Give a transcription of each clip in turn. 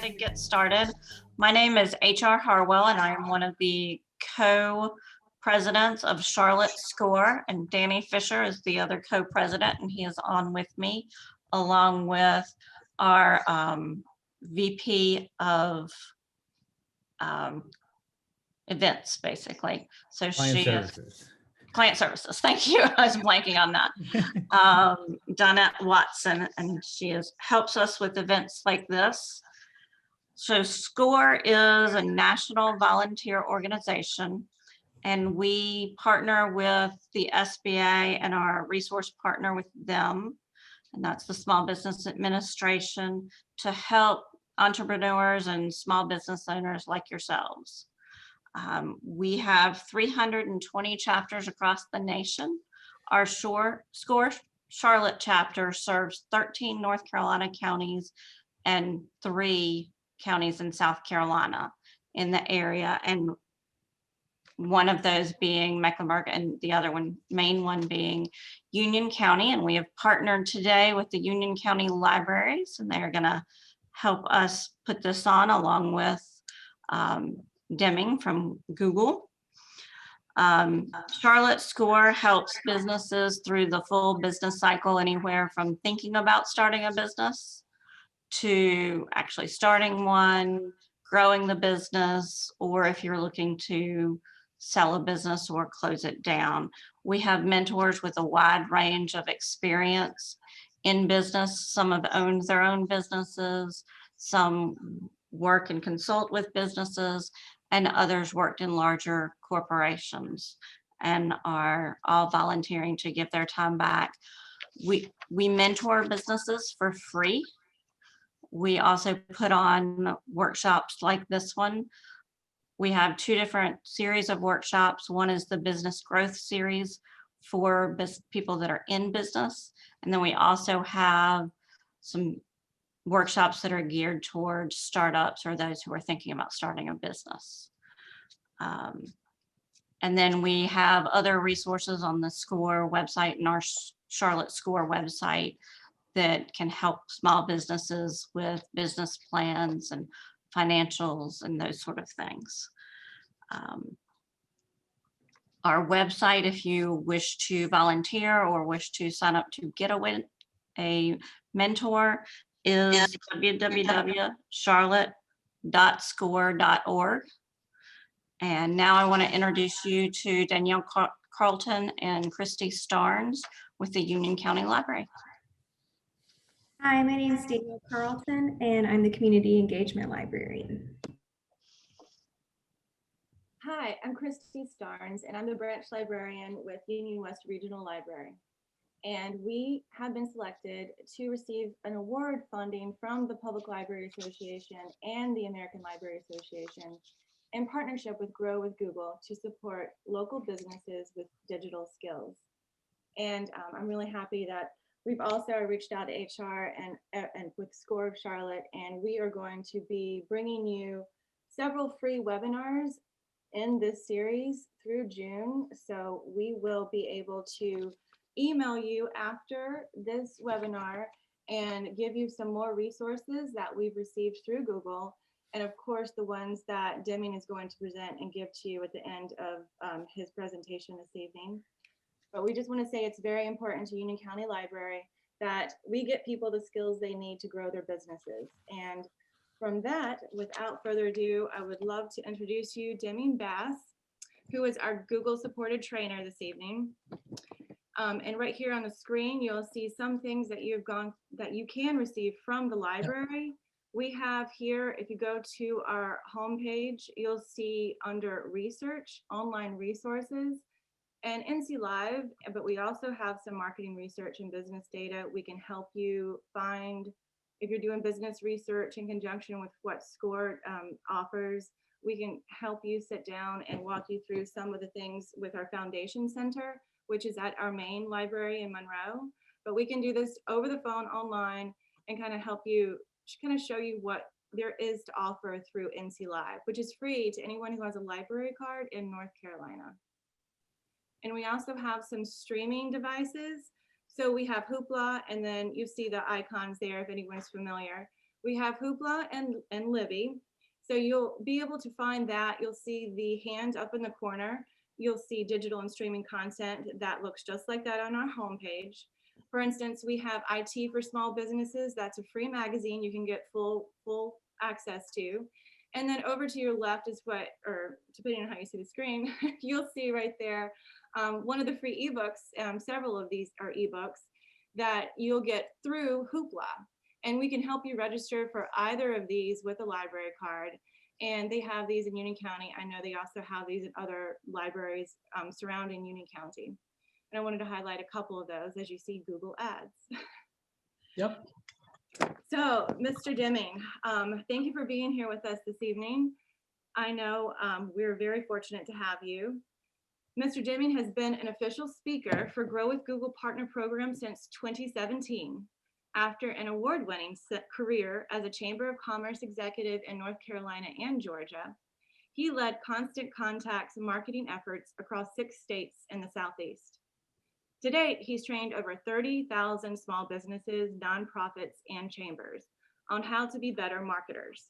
ahead and get started. My name is H.R. Harwell, and I am one of the co-presidents of Charlotte SCORE, and Danny Fisher is the other co-president, and he is on with me, along with our VP of events, basically. So Client she services. is client services. Thank you. I was blanking on that. Donette Watson, and she helps us with events like this. So SCORE is a national volunteer organization, and we partner with the SBA and our resource partner with them, and that's the Small Business Administration, to help entrepreneurs and small business owners like yourselves. We have 320 chapters across the nation. Our SCORE Charlotte chapter serves 13 North Carolina counties and 3 counties in South Carolina in the area, and one of those being Mecklenburg and the other one, main one, being Union County. And we have partnered today with the Union County Libraries, and they're going to help us put this on, along with Deming from Google. Charlotte SCORE helps businesses through the full business cycle, anywhere from thinking about starting a business to actually starting one, growing the business, or if you're looking to sell a business or close it down. We have mentors with a wide range of experience in business. Some have owned their own businesses, some work and consult with businesses, and others worked in larger corporations and are all volunteering to give their time back. We mentor businesses for free. We also put on workshops like this one. We have 2 different series of workshops. One is the business growth series for people that are in business. And then we also have some workshops that are geared towards startups or those who are thinking about starting a business. And then we have other resources on the SCORE website and our Charlotte SCORE website that can help small businesses with business plans and financials and those sort of things. Our website, if you wish to volunteer or wish to sign up to get a mentor, is www.charlotte.score.org. And now I want to introduce you to Danielle Carlton and Christy Starnes with the Union County Library. Hi, my name is Danielle Carlton, and I'm the Community Engagement Librarian. Hi, I'm Christy Starnes, and I'm the branch librarian with Union West Regional Library. And we have been selected to receive an award funding from the Public Library Association and the American Library Association in partnership with Grow with Google to support local businesses with digital skills. And I'm really happy that we've also reached out to HR and with SCORE of Charlotte, and we are going to be bringing you several free webinars in this series through June. So we will be able to email you after this webinar and give you some more resources that we've received through Google. And of course, the ones that Deming is going to present and give to you at the end of his presentation this evening. But we just want to say it's very important to Union County Library that we get people the skills they need to grow their businesses. And from that, without further ado, I would love to introduce you Deming Bass, who is our Google supported trainer this evening. And right here on the screen, you'll see some things that you can receive from the library. We have here, if you go to our homepage, you'll see under research, online resources, and NC Live, but we also have some marketing research and business data. We can help you find, if you're doing business research in conjunction with what SCORE offers, we can help you sit down and walk you through some of the things with our Foundation Center, which is at our main library in Monroe. But we can do this over the phone, online, and kind of help you, kind of show you what there is to offer through NC Live, which is free to anyone who has a library card in North Carolina. And we also have some streaming devices. So we have Hoopla, and then you see the icons there if anyone's familiar. We have Hoopla and Libby. So you'll be able to find that. You'll see the hand up in the corner. You'll see digital and streaming content that looks just like that on our homepage. For instance, we have IT for Small Businesses. That's a free magazine you can get full access to. And then over to your left is what, or depending on how you see the screen, you'll see right there one of the free ebooks. Several of these are ebooks that you'll get through Hoopla. And we can help you register for either of these with a library card. And they have these in Union County. I know they also have these in other libraries surrounding Union County. And I wanted to highlight a couple of those as you see Google ads. Yep. So, Mr. Deming, thank you for being here with us this evening. I know we're very fortunate to have you. Mr. Deming has been an official speaker for Grow with Google Partner Program since 2017. After an award-winning career as a Chamber of Commerce executive in North Carolina and Georgia, he led Constant Contact's marketing efforts across 6 states in the Southeast. To date, he's trained over 30,000 small businesses, nonprofits, and chambers on how to be better marketers.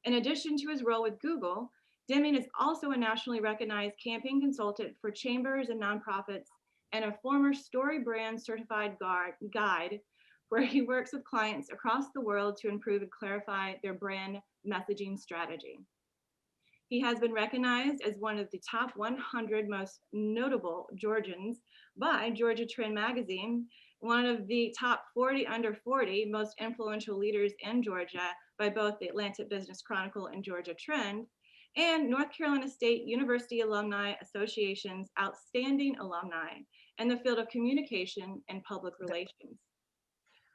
In addition to his role with Google, Deming is also a nationally recognized campaign consultant for chambers and nonprofits and a former Story Brand certified guide where he works with clients across the world to improve and clarify their brand messaging strategy. He has been recognized as one of the top 100 most notable Georgians by Georgia Trend magazine, one of the top 40 under 40 most influential leaders in Georgia by both the Atlanta Business Chronicle and Georgia Trend, and North Carolina State University Alumni Association's outstanding alumni in the field of communication and public relations.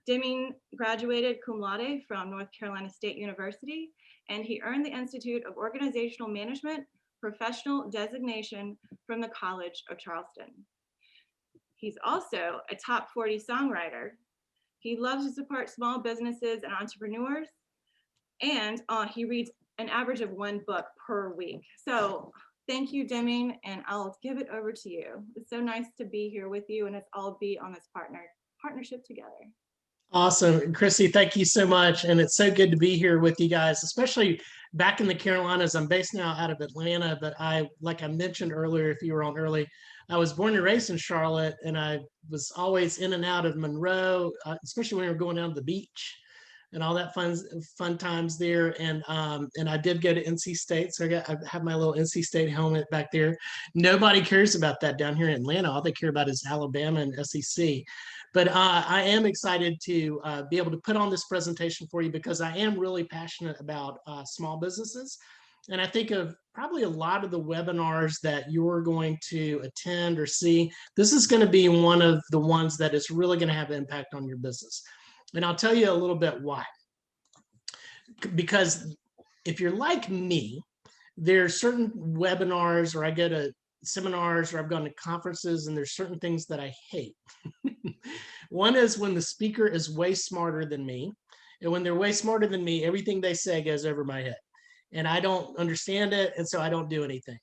Deming graduated cum laude from North Carolina State University, and he earned the Institute of Organizational Management professional designation from the College of Charleston. He's also a top 40 songwriter. He loves to support small businesses and entrepreneurs, and he reads an average of 1 book per week. So thank you, Deming, and I'll give it over to you. It's so nice to be here with you, and let's all be on this partnership together. Awesome. Christy, thank you so much. And it's so good to be here with you guys, especially back in the Carolinas. I'm based now out of Atlanta, but like I mentioned earlier, if you were on early, I was born and raised in Charlotte, and I was always in and out of Monroe, especially when we were going down to the beach and all that fun times there. And I did go to NC State, so I have my little NC State helmet back there. Nobody cares about that down here in Atlanta. All they care about is Alabama and SEC. But I am excited to be able to put on this presentation for you because I am really passionate about small businesses. And I think of probably a lot of the webinars that you're going to attend or see. This is going to be one of the ones that is really going to have an impact on your business. And I'll tell you a little bit why. Because if you're like me, there are certain webinars, or I go to seminars, or I've gone to conferences, and there's certain things that I hate. One is when the speaker is way smarter than me. And when they're way smarter than me, everything they say goes over my head. And I don't understand it, and so I don't do anything.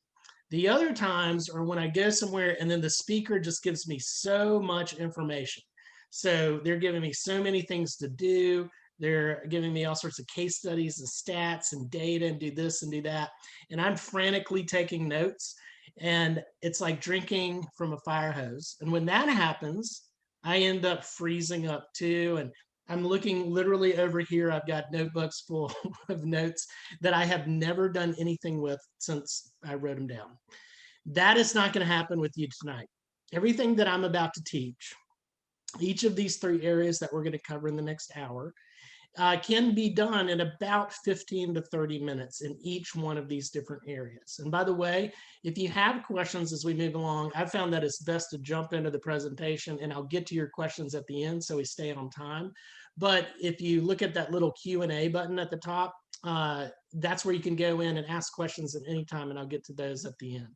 The other times are when I go somewhere and then the speaker just gives me so much information. So they're giving me so many things to do. They're giving me all sorts of case studies and stats and data and do this and do that. And I'm frantically taking notes. And it's like drinking from a fire hose. And when that happens, I end up freezing up too. And I'm looking literally over here. I've got notebooks full of notes that I have never done anything with since I wrote them down. That is not going to happen with you tonight. Everything that I'm about to teach, each of these 3 areas that we're going to cover in the next hour, can be done in about 15 to 30 minutes in each one of these different areas. And by the way, if you have questions as we move along, I've found that it's best to jump into the presentation, and I'll get to your questions at the end so we stay on time. But if you look at that little Q&A button at the top, that's where you can go in and ask questions at any time, and I'll get to those at the end.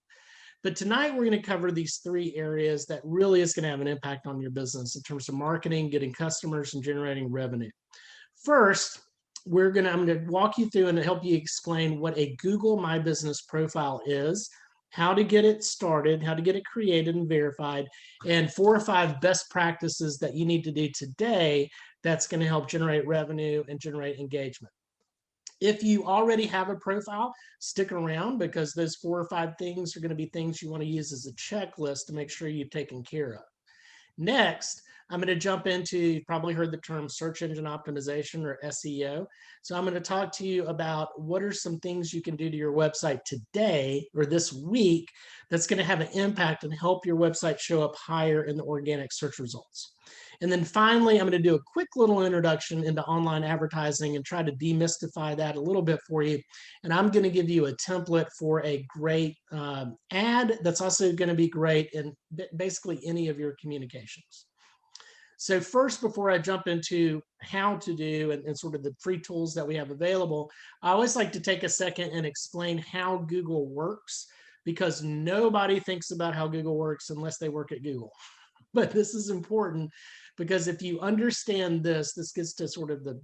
But tonight we're going to cover these 3 areas that really is going to have an impact on your business in terms of marketing, getting customers, and generating revenue. First, I'm going to walk you through and help you explain what a Google My Business profile is. how to get it started, how to get it created and verified, and 4 or 5 best practices that you need to do today that's going to help generate revenue and generate engagement. If you already have a profile, stick around, because those 4 or 5 things are going to be things you want to use as a checklist to make sure you've taken care of. Next, I'm going to jump into, you've probably heard the term search engine optimization, or SEO. So I'm going to talk to you about what are some things you can do to your website today or this week that's going to have an impact and help your website show up higher in the organic search results. And then finally, I'm going to do a quick little introduction into online advertising and try to demystify that a little bit for you. And I'm going to give you a template for a great ad that's also going to be great in basically any of your communications. So first, before I jump into how to do and sort of the free tools that we have available, I always like to take a second and explain how Google works, because nobody thinks about how Google works unless they work at Google. But this is important, because if you understand this, this gets to sort of the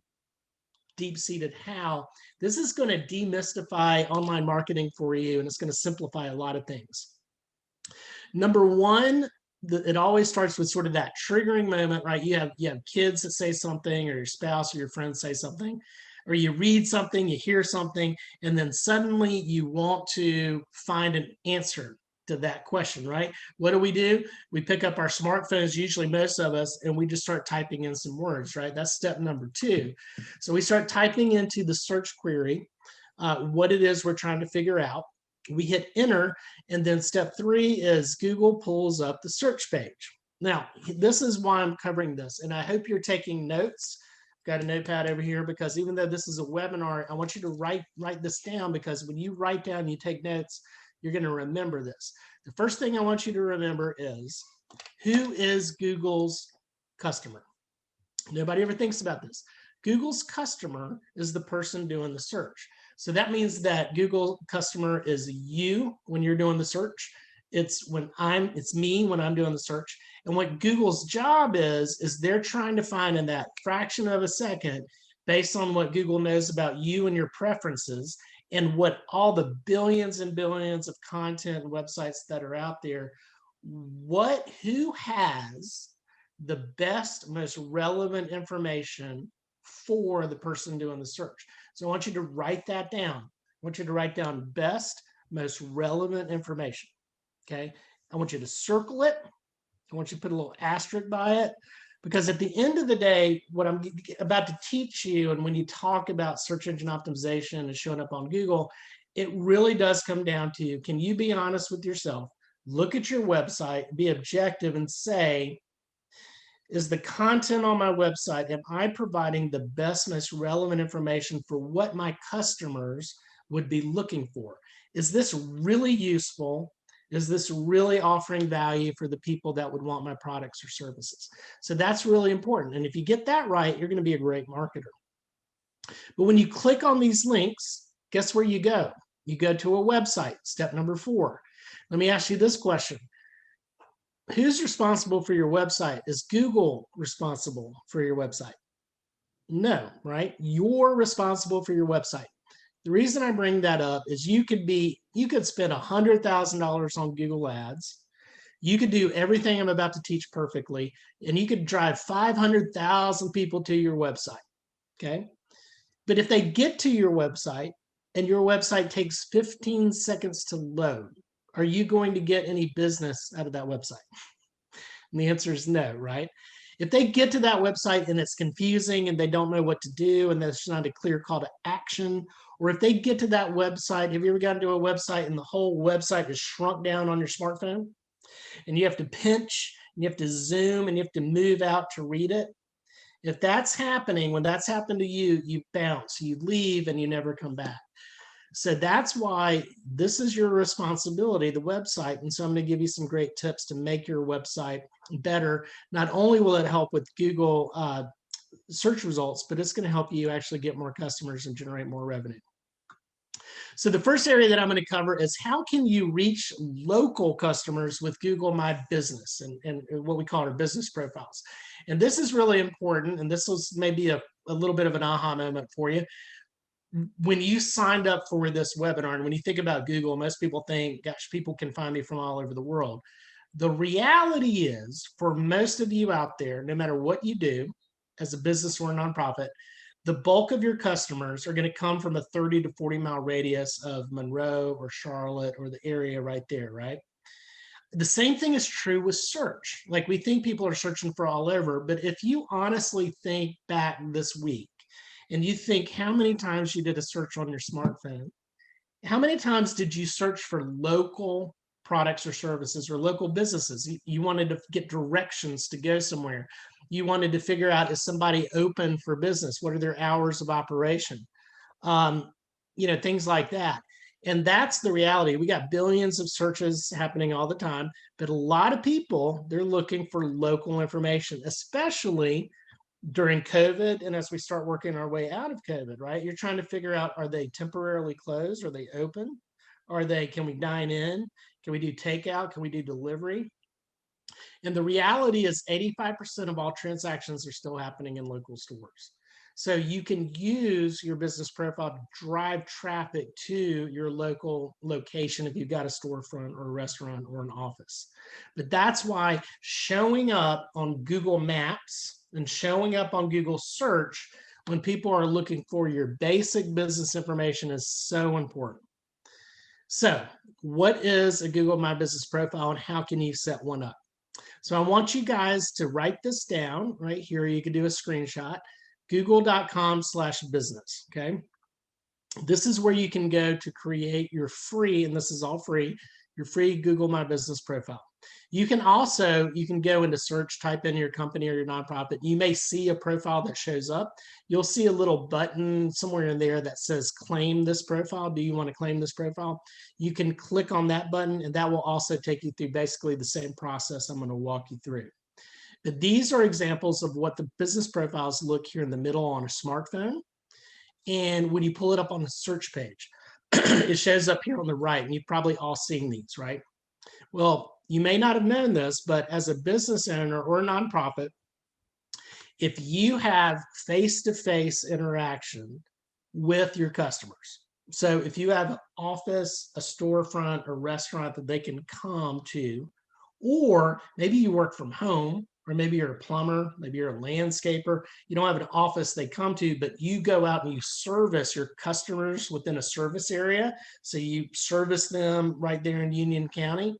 deep-seated how. This is going to demystify online marketing for you, and it's going to simplify a lot of things. Number one, it always starts with sort of that triggering moment, right? You have kids that say something, or your spouse or your friends say something, or you read something, you hear something, and then suddenly you want to find an answer to that question, right? What do? We pick up our smartphones, usually most of us, and we just start typing in some words, right? That's step number 2. So we start typing into the search query what it is we're trying to figure out. We hit enter, and then step 3 is Google pulls up the search page. Now, this is why I'm covering this, and I hope you're taking notes. I've got a notepad over here, because even though this is a webinar, I want you to write this down, because when you write down, you take notes, you're going to remember this. The first thing I want you to remember is, who is Google's customer? Nobody ever thinks about this. Google's customer is the person doing the search. So that means that Google customer is you when you're doing the search. It's me when I'm doing the search. And what Google's job is they're trying to find in that fraction of a second, based on what Google knows about you and your preferences, and what all the billions and billions of content and websites that are out there, who has the best, most relevant information for the person doing the search. So I want you to write that down. I want you to write down best, most relevant information. Okay. I want you to circle it. I want you to put a little asterisk by it, because at the end of the day, what I'm about to teach you, and when you talk about search engine optimization and showing up on Google, it really does come down to, can you be honest with yourself, look at your website, be objective, and say, is the content on my website, am I providing the best, most relevant information for what my customers would be looking for? Is this really useful? Is this really offering value for the people that would want my products or services? So that's really important. And if you get that right, you're going to be a great marketer. But when you click on these links, guess where you go? You go to a website, step number 4. Let me ask you this question. Who's responsible for your website? Is Google responsible for your website? No, right? You're responsible for your website. The reason I bring that up is you could spend $100,000 on Google Ads. You could do everything I'm about to teach perfectly, and you could drive 500,000 people to your website, okay? But if they get to your website and your website takes 15 seconds to load, are you going to get any business out of that website? And the answer is no, right? If they get to that website and it's confusing and they don't know what to do and there's not a clear call to action, or if they get to that website, have you ever gotten to a website and the whole website is shrunk down on your smartphone? And you have to pinch, and you have to zoom, and you have to move out to read it? If that's happening, when that's happened to you, you bounce, you leave, and you never come back. So that's why this is your responsibility, the website. And so I'm going to give you some great tips to make your website better. Not only will it help with Google search results, but it's going to help you actually get more customers and generate more revenue. So the first area that I'm going to cover is how can you reach local customers with Google My Business and what we call our business profiles. And this is really important. And this was maybe a little bit of an aha moment for you. when you signed up for this webinar, and when you think about Google, most people think, gosh, people can find me from all over the world. The reality is, for most of you out there, no matter what you do as a business or a nonprofit, the bulk of your customers are going to come from a 30 to 40 mile radius of Monroe or Charlotte or the area right there, right? The same thing is true with search. Like, we think people are searching for all over, but if you honestly think back this week and you think how many times you did a search on your smartphone, how many times did you search for local products or services or local businesses? You wanted to get directions to go somewhere. You wanted to figure out, is somebody open for business? What are their hours of operation? Things like that. And that's the reality. We got billions of searches happening all the time, but a lot of people, they're looking for local information, especially during COVID. And as we start working our way out of COVID, right? You're trying to figure out, are they temporarily closed? Are they open? Can we dine in? Can we do takeout? Can we do delivery? And the reality is 85% of all transactions are still happening in local stores. So you can use your business profile to drive traffic to your local location if you've got a storefront or a restaurant or an office. But that's why showing up on Google Maps and showing up on Google Search when people are looking for your basic business information is so important. So what is a Google My Business profile and how can you set one up? So I want you guys to write this down right here. You can do a screenshot, google.com/business, okay? This is where you can go to create your free, and this is all free, your free Google My Business profile. You can go into search, type in your company or your nonprofit. You may see a profile that shows up. You'll see a little button somewhere in there that says claim this profile. Do you want to claim this profile? You can click on that button, and that will also take you through basically the same process I'm going to walk you through. But these are examples of what the business profiles look here in the middle on a smartphone. And when you pull it up on the search page, it shows up here on the right, and you've probably all seen these, right? Well, you may not have known this, but as a business owner or a nonprofit, if you have face-to-face interaction with your customers, so if you have an office, a storefront, a restaurant that they can come to, or maybe you work from home, or maybe you're a plumber, maybe you're a landscaper, you don't have an office they come to, but you go out and you service your customers within a service area, so you service them right there in Union County,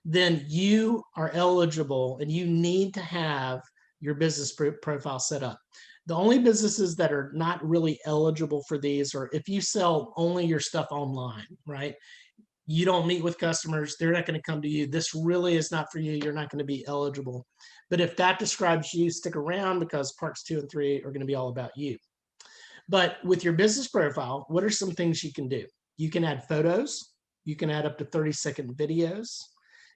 then you are eligible and you need to have your business profile set up. The only businesses that are not really eligible for these are if you sell only your stuff online, right? You don't meet with customers, they're not going to come to you. This really is not for you. You're not going to be eligible. But if that describes you, stick around, because parts 2 and 3 are going to be all about you. But with your business profile, what are some things you can do? You can add photos. You can add up to 30-second videos.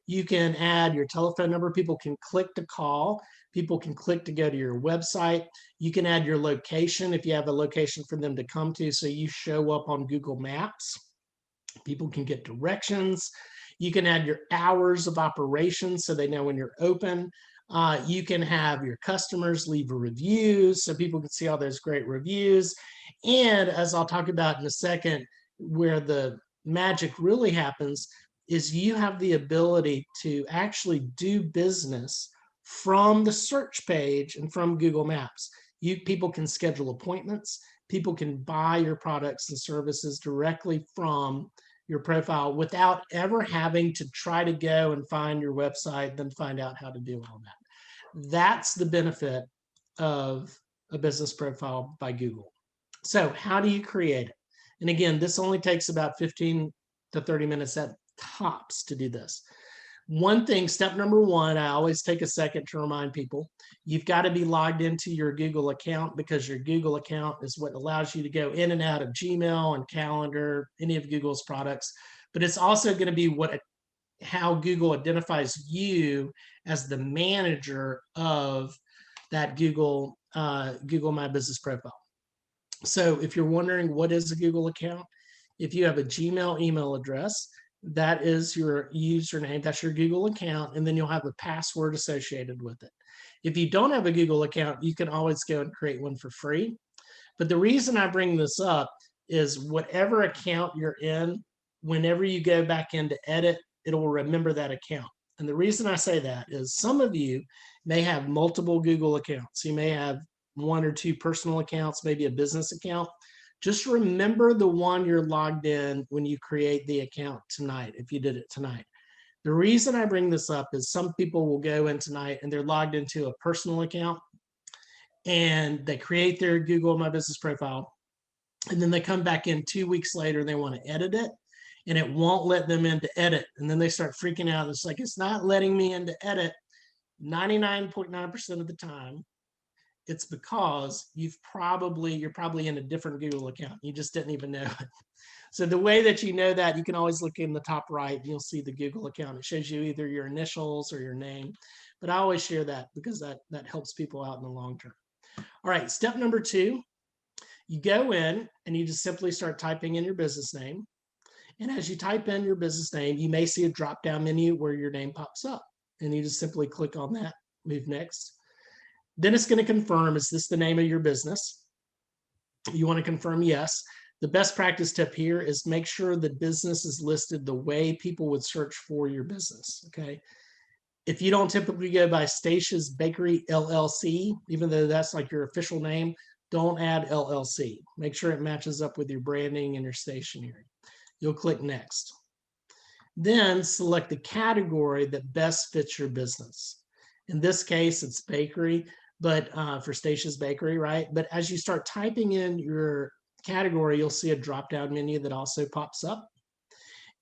You can add your telephone number. People can click to call. People can click to go to your website. You can add your location if you have a location for them to come to, so you show up on Google Maps. People can get directions. You can add your hours of operation so they know when you're open. You can have your customers leave reviews so people can see all those great reviews. And as I'll talk about in a second, where the magic really happens is you have the ability to actually do business from the search page and from Google Maps. People can schedule appointments. People can buy your products and services directly from your profile without ever having to try to go and find your website, then find out how to do all that. That's the benefit of a business profile by Google. So how do you create it? And again, this only takes about 15 to 30 minutes at tops to do this. One thing, step number 1, I always take a second to remind people, you've got to be logged into your Google account, because your Google account is what allows you to go in and out of Gmail and Calendar, any of Google's products. But it's also going to be how Google identifies you as the manager of that Google My Business profile. So if you're wondering what is a Google account, if you have a Gmail email address, that is your username, that's your Google account, and then you'll have a password associated with it. If you don't have a Google account, you can always go and create one for free. But the reason I bring this up is whatever account you're in, whenever you go back in to edit, it'll remember that account. And the reason I say that is some of you may have multiple Google accounts. You may have 1 or 2 personal accounts, maybe a business account. Just remember the one you're logged in when you create the account tonight, if you did it tonight. The reason I bring this up is some people will go in tonight and they're logged into a personal account and they create their Google My Business profile. And then they come back in 2 weeks later and they want to edit it and it won't let them in to edit. And then they start freaking out. It's like, it's not letting me in to edit. 99.9% of the time, it's because you're probably in a different Google account. You just didn't even know it. So the way that you know that, you can always look in the top right, you'll see the Google account. It shows you either your initials or your name. But I always share that because that helps people out in the long term. All right, step number 2, you go in and you just simply start typing in your business name. And as you type in your business name, you may see a drop-down menu where your name pops up. And you just simply click on that, move next. Then it's going to confirm, is this the name of your business? You want to confirm yes. The best practice tip here is make sure the business is listed the way people would search for your business, okay? If you don't typically go by Stacia's Bakery LLC, even though that's like your official name, don't add LLC. Make sure it matches up with your branding and your stationery. You'll click next. Then select the category that best fits your business. In this case, it's bakery, but for Stacia's Bakery, right? But as you start typing in your category, you'll see a drop-down menu that also pops up.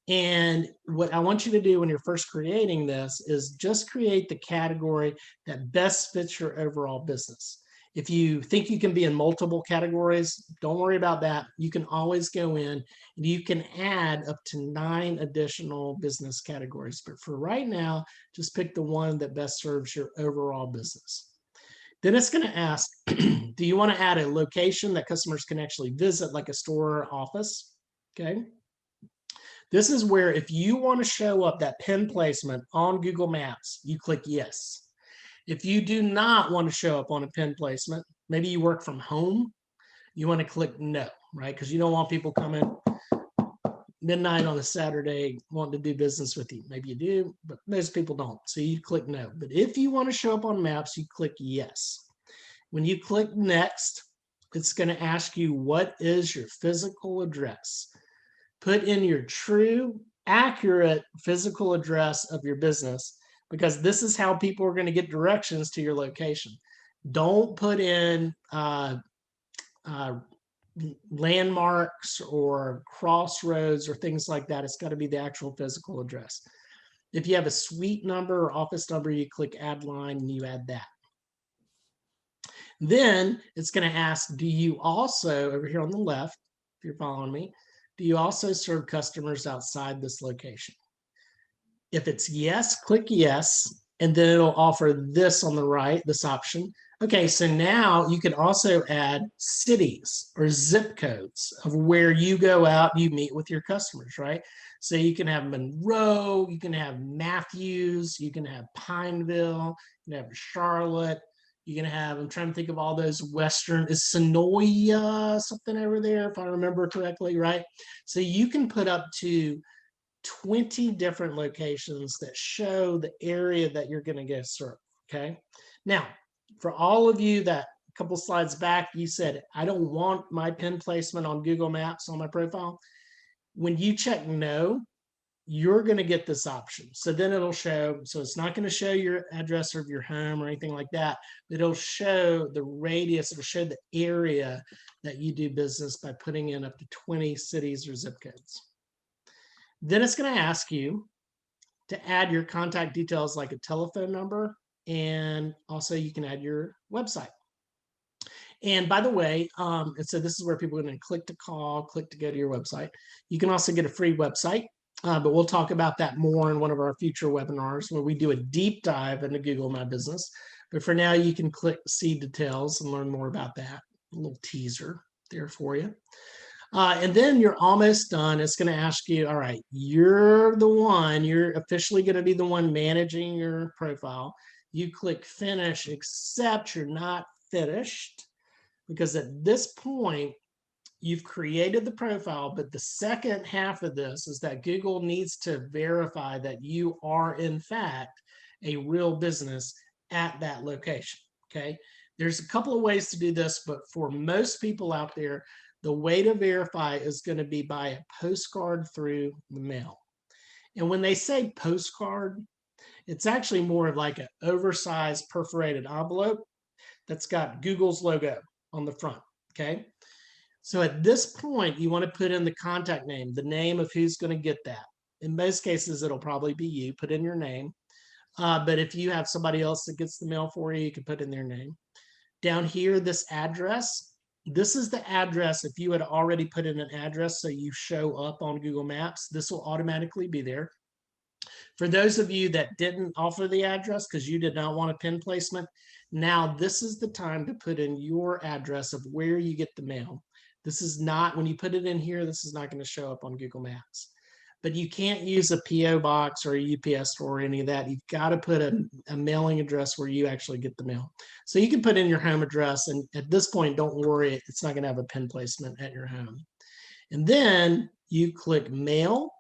And what I want you to do when you're first creating this is just create the category that best fits your overall business. If you think you can be in multiple categories, don't worry about that. You can always go in and you can add up to 9 additional business categories. But for right now, just pick the one that best serves your overall business. Then it's going to ask, do you want to add a location that customers can actually visit, like a store or office? Okay. This is where if you want to show up that pin placement on Google Maps, you click yes. If you do not want to show up on a pin placement, maybe you work from home, you want to click no, right? Because you don't want people coming midnight on a Saturday wanting to do business with you. Maybe you do, but most people don't. So you click no. But if you want to show up on maps, you click yes. When you click next, it's going to ask you, what is your physical address? Put in your true, accurate physical address of your business, because this is how people are going to get directions to your location. Don't put in landmarks or crossroads or things like that. It's got to be the actual physical address. If you have a suite number or office number, you click add line and you add that. Then it's going to ask, do you also, over here on the left, if you're following me, do you also serve customers outside this location? If it's yes, click yes, and then it'll offer this on the right, this option. Okay, so now you can also add cities or zip codes of where you go out, you meet with your customers, right? So you can have Monroe, you can have Matthews, you can have Pineville, you can have Charlotte, you can have, I'm trying to think of all those Western, is Sonoya something over there, if I remember correctly, right? So you can put up to 20 different locations that show the area that you're going to go serve, okay? Now, for all of you that a couple slides back, you said, I don't want my pin placement on Google Maps on my profile. When you check no, you're going to get this option. So then it'll show, so it's not going to show your address of your home or anything like that. It'll show the radius, it'll show the area that you do business by putting in up to 20 cities or zip codes. Then it's going to ask you to add your contact details like a telephone number, and also you can add your website. And by the way, and so this is where people are going to click to call, click to go to your website. You can also get a free website, but we'll talk about that more in one of our future webinars where we do a deep dive into Google My Business. But for now, you can click see details and learn more about that. A little teaser there for you. And then you're almost done. It's going to ask you, all right, you're the one, you're officially going to be the one managing your profile. You click finish, except you're not finished, because at this point, you've created the profile, but the second half of this is that Google needs to verify that you are in fact a real business at that location, okay? There's a couple of ways to do this, but for most people out there, the way to verify is going to be by a postcard through the mail. And when they say postcard, it's actually more of like an oversized perforated envelope that's got Google's logo on the front, okay? So at this point, you want to put in the contact name, the name of who's going to get that. In most cases, it'll probably be you, put in your name. But if you have somebody else that gets the mail for you, you can put in their name. Down here, this address, this is the address. If you had already put in an address so you show up on Google Maps, this will automatically be there. For those of you that didn't offer the address because you did not want a pin placement, now this is the time to put in your address of where you get the mail. This is not, when you put it in here, this is not going to show up on Google Maps. But you can't use a PO box or a UPS store or any of that. You've got to put a mailing address where you actually get the mail. So you can put in your home address, and at this point, don't worry, it's not going to have a pin placement at your home. And then you click mail,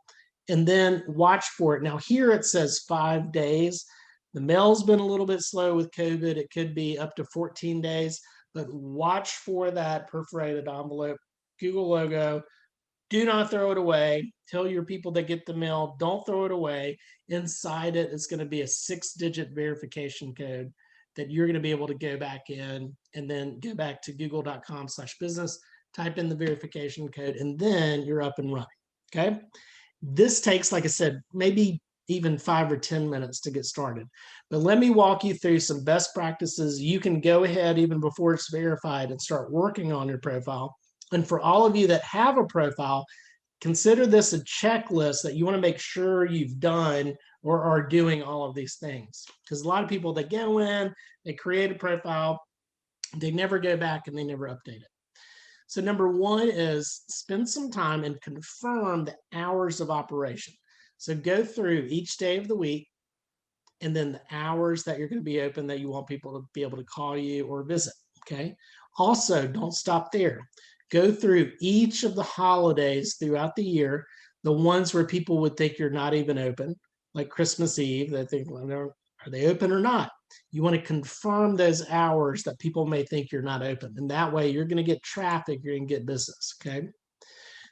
and then watch for it. Now here it says 5 days. The mail's been a little bit slow with COVID. It could be up to 14 days, but watch for that perforated envelope, Google logo. Do not throw it away. Tell your people that get the mail, don't throw it away. Inside it is going to be a 6-digit verification code that you're going to be able to go back in and then go back to google.com/business, type in the verification code, and then you're up and running. Okay. This takes, like I said, maybe even 5 or 10 minutes to get started. But let me walk you through some best practices. You can go ahead even before it's verified and start working on your profile. And for all of you that have a profile, consider this a checklist that you want to make sure you've done or are doing all of these things. Because a lot of people that go in, they create a profile, they never go back and they never update it. So number one is spend some time and confirm the hours of operation. So go through each day of the week and then the hours that you're going to be open that you want people to be able to call you or visit, okay? Also, don't stop there. Go through each of the holidays throughout the year, the ones where people would think you're not even open, like Christmas Eve, they think, well, are they open or not? You want to confirm those hours that people may think you're not open. And that way you're going to get traffic, you're going to get business, okay?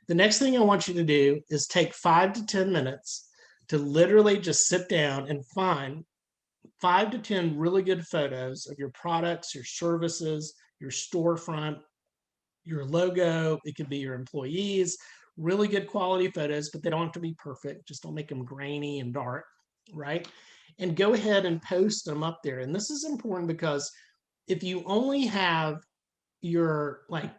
The next thing I want you to do is take 5 to 10 minutes to literally just sit down and find 5 to 10 really good photos of your products, your services, your storefront, your logo. It could be your employees, really good quality photos, but they don't have to be perfect. Just don't make them grainy and dark, right? And go ahead and post them up there. And this is important because if you only have your like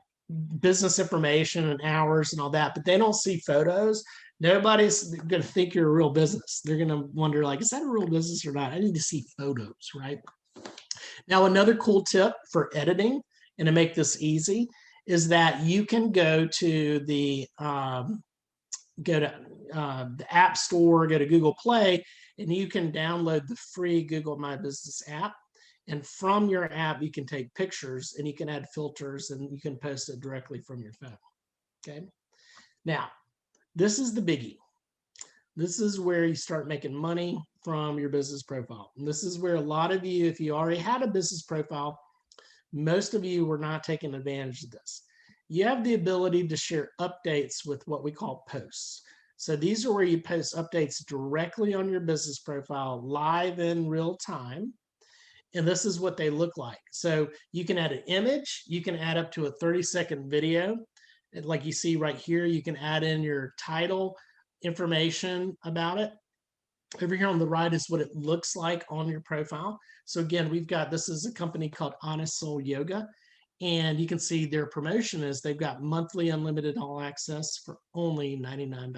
business information and hours and all that, but they don't see photos, nobody's going to think you're a real business. They're going to wonder, like, is that a real business or not? I need to see photos, right? Now, another cool tip for editing and to make this easy is that you can go to the App Store, go to Google Play, and you can download the free Google My Business app. And from your app, you can take pictures and you can add filters and you can post it directly from your phone. Okay. Now, this is the biggie. This is where you start making money from your business profile. And this is where a lot of you, if you already had a business profile, most of you were not taking advantage of this. You have the ability to share updates with what we call posts. So these are where you post updates directly on your business profile, live in real time. And this is what they look like. So you can add an image, you can add up to a 30-second video. And like you see right here, you can add in your title, information about it. Over here on the right is what it looks like on your profile. So again, we've got, this is a company called Honest Soul Yoga. And you can see their promotion is they've got monthly unlimited all access for only $99,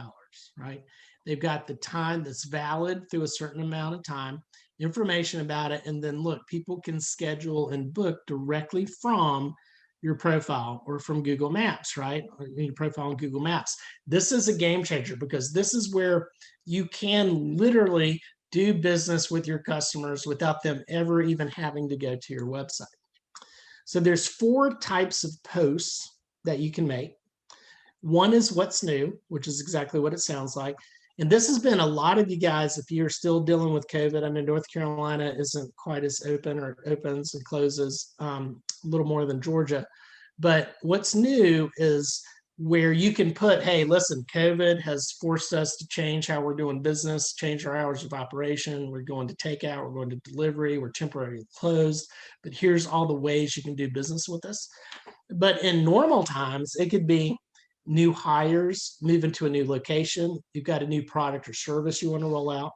right? They've got the time that's valid through a certain amount of time, information about it, and then look, people can schedule and book directly from your profile or from Google Maps, right? Or your profile on Google Maps. This is a game changer because this is where you can literally do business with your customers without them ever even having to go to your website. So there's 4 types of posts that you can make. One is what's new, which is exactly what it sounds like. And this has been a lot of you guys, if you're still dealing with COVID, I know North Carolina isn't quite as open, or opens and closes a little more than Georgia. But what's new is where you can put, hey, listen, COVID has forced us to change how we're doing business, change our hours of operation. We're going to takeout, we're going to delivery, we're temporarily closed, but here's all the ways you can do business with us. But in normal times, it could be new hires, moving to a new location. You've got a new product or service you want to roll out.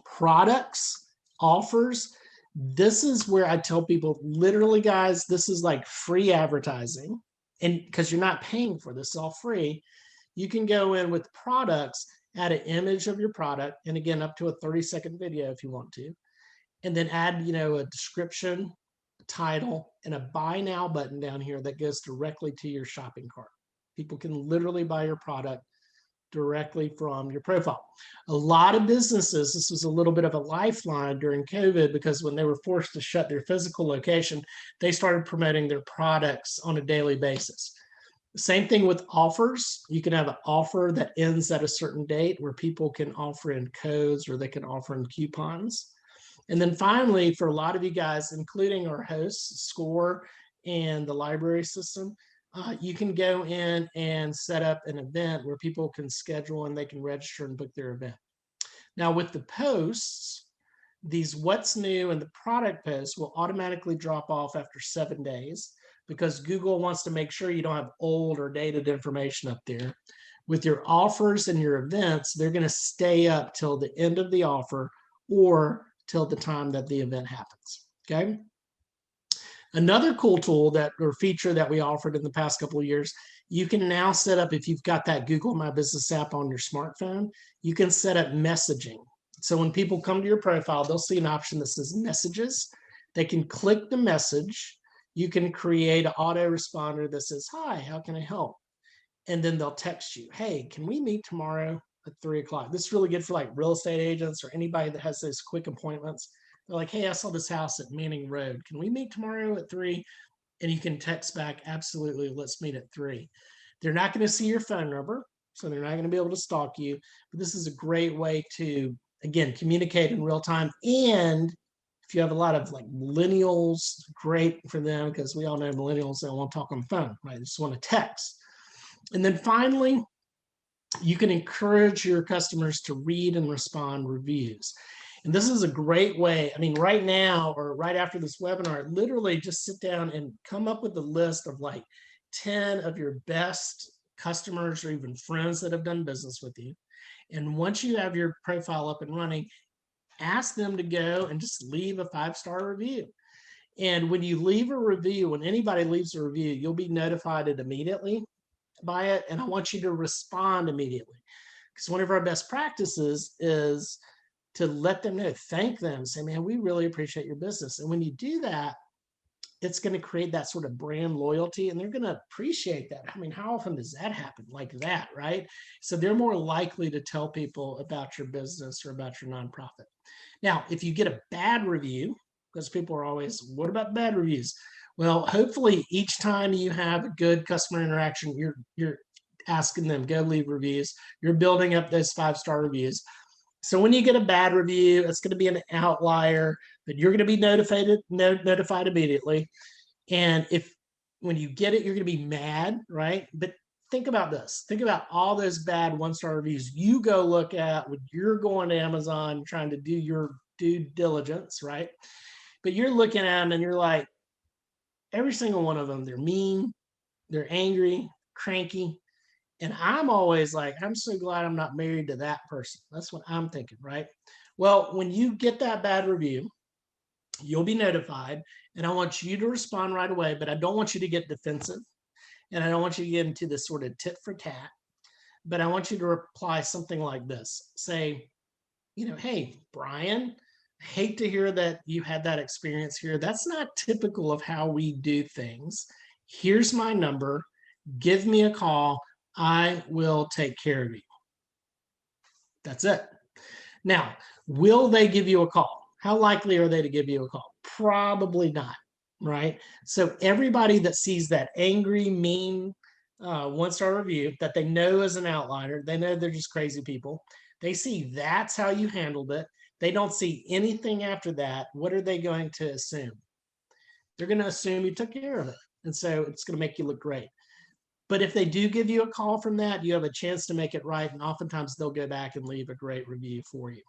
Products, offers. This is where I tell people, literally, guys, this is like free advertising. And because you're not paying for this, it's all free. You can go in with products, add an image of your product, and again, up to a 30-second video if you want to. And then add, a description, title, and a buy now button down here that goes directly to your shopping cart. People can literally buy your product directly from your profile. A lot of businesses, this was a little bit of a lifeline during COVID, because when they were forced to shut their physical location, they started promoting their products on a daily basis. Same thing with offers. You can have an offer that ends at a certain date where people can offer in codes, or they can offer in coupons. And then finally, for a lot of you guys, including our hosts, Score and the library system, you can go in and set up an event where people can schedule and they can register and book their event. Now with the posts, these what's new and the product posts will automatically drop off after 7 days, because Google wants to make sure you don't have old or dated information up there. With your offers and your events, they're going to stay up till the end of the offer or till the time that the event happens. Okay. Another cool tool or feature that we offered in the past couple of years, you can now set up, if you've got that Google My Business app on your smartphone, you can set up messaging. So when people come to your profile, they'll see an option that says messages. They can click the message. You can create an autoresponder that says, hi, how can I help? And then they'll text you, hey, can we meet tomorrow at 3 o'clock? This is really good for like real estate agents or anybody that has those quick appointments. They're like, hey, I saw this house at Manning Road. Can we meet tomorrow at 3? And you can text back, absolutely, let's meet at 3. They're not going to see your phone number, so they're not going to be able to stalk you. But this is a great way to, again, communicate in real time. And if you have a lot of like millennials, great for them, because we all know millennials don't want to talk on the phone, right? They just want to text. And then finally, you can encourage your customers to read and respond reviews. And this is a great way. I mean, right now, or right after this webinar, literally just sit down and come up with a list of like 10 of your best customers or even friends that have done business with you. And once you have your profile up and running, ask them to go and just leave a 5-star review. And when you leave a review, when anybody leaves a review, you'll be notified immediately by it. And I want you to respond immediately, because one of our best practices is to let them know, thank them, say, man, we really appreciate your business. And when you do that, it's going to create that sort of brand loyalty, and they're going to appreciate that. I mean, how often does that happen like that, right? So they're more likely to tell people about your business or about your nonprofit. Now, if you get a bad review, because people are always, what about bad reviews? Well, hopefully each time you have a good customer interaction, you're asking them, go leave reviews. You're building up those 5-star reviews. So when you get a bad review, it's going to be an outlier, but you're going to be notified immediately. And when you get it, you're going to be mad, right? But think about this. Think about all those bad 1-star reviews you go look at when you're going to Amazon trying to do your due diligence, right? But you're looking at them and you're like, every single one of them, they're mean, they're angry, cranky. And I'm always like, I'm so glad I'm not married to that person. That's what I'm thinking, right? Well, when you get that bad review, you'll be notified. And I want you to respond right away, but I don't want you to get defensive. And I don't want you to get into this sort of tit for tat. But I want you to reply something like this. Say, hey, Brian, I hate to hear that you had that experience here. That's not typical of how we do things. Here's my number. Give me a call. I will take care of you. That's it. Now, will they give you a call? How likely are they to give you a call? Probably not, right? So everybody that sees that angry, mean 1-star review that they know is an outlier. They know they're just crazy people. They see that's how you handled it. They don't see anything after that. What are they going to assume? They're going to assume you took care of it. And so it's going to make you look great. But if they do give you a call from that, you have a chance to make it right. And oftentimes they'll go back and leave a great review for you.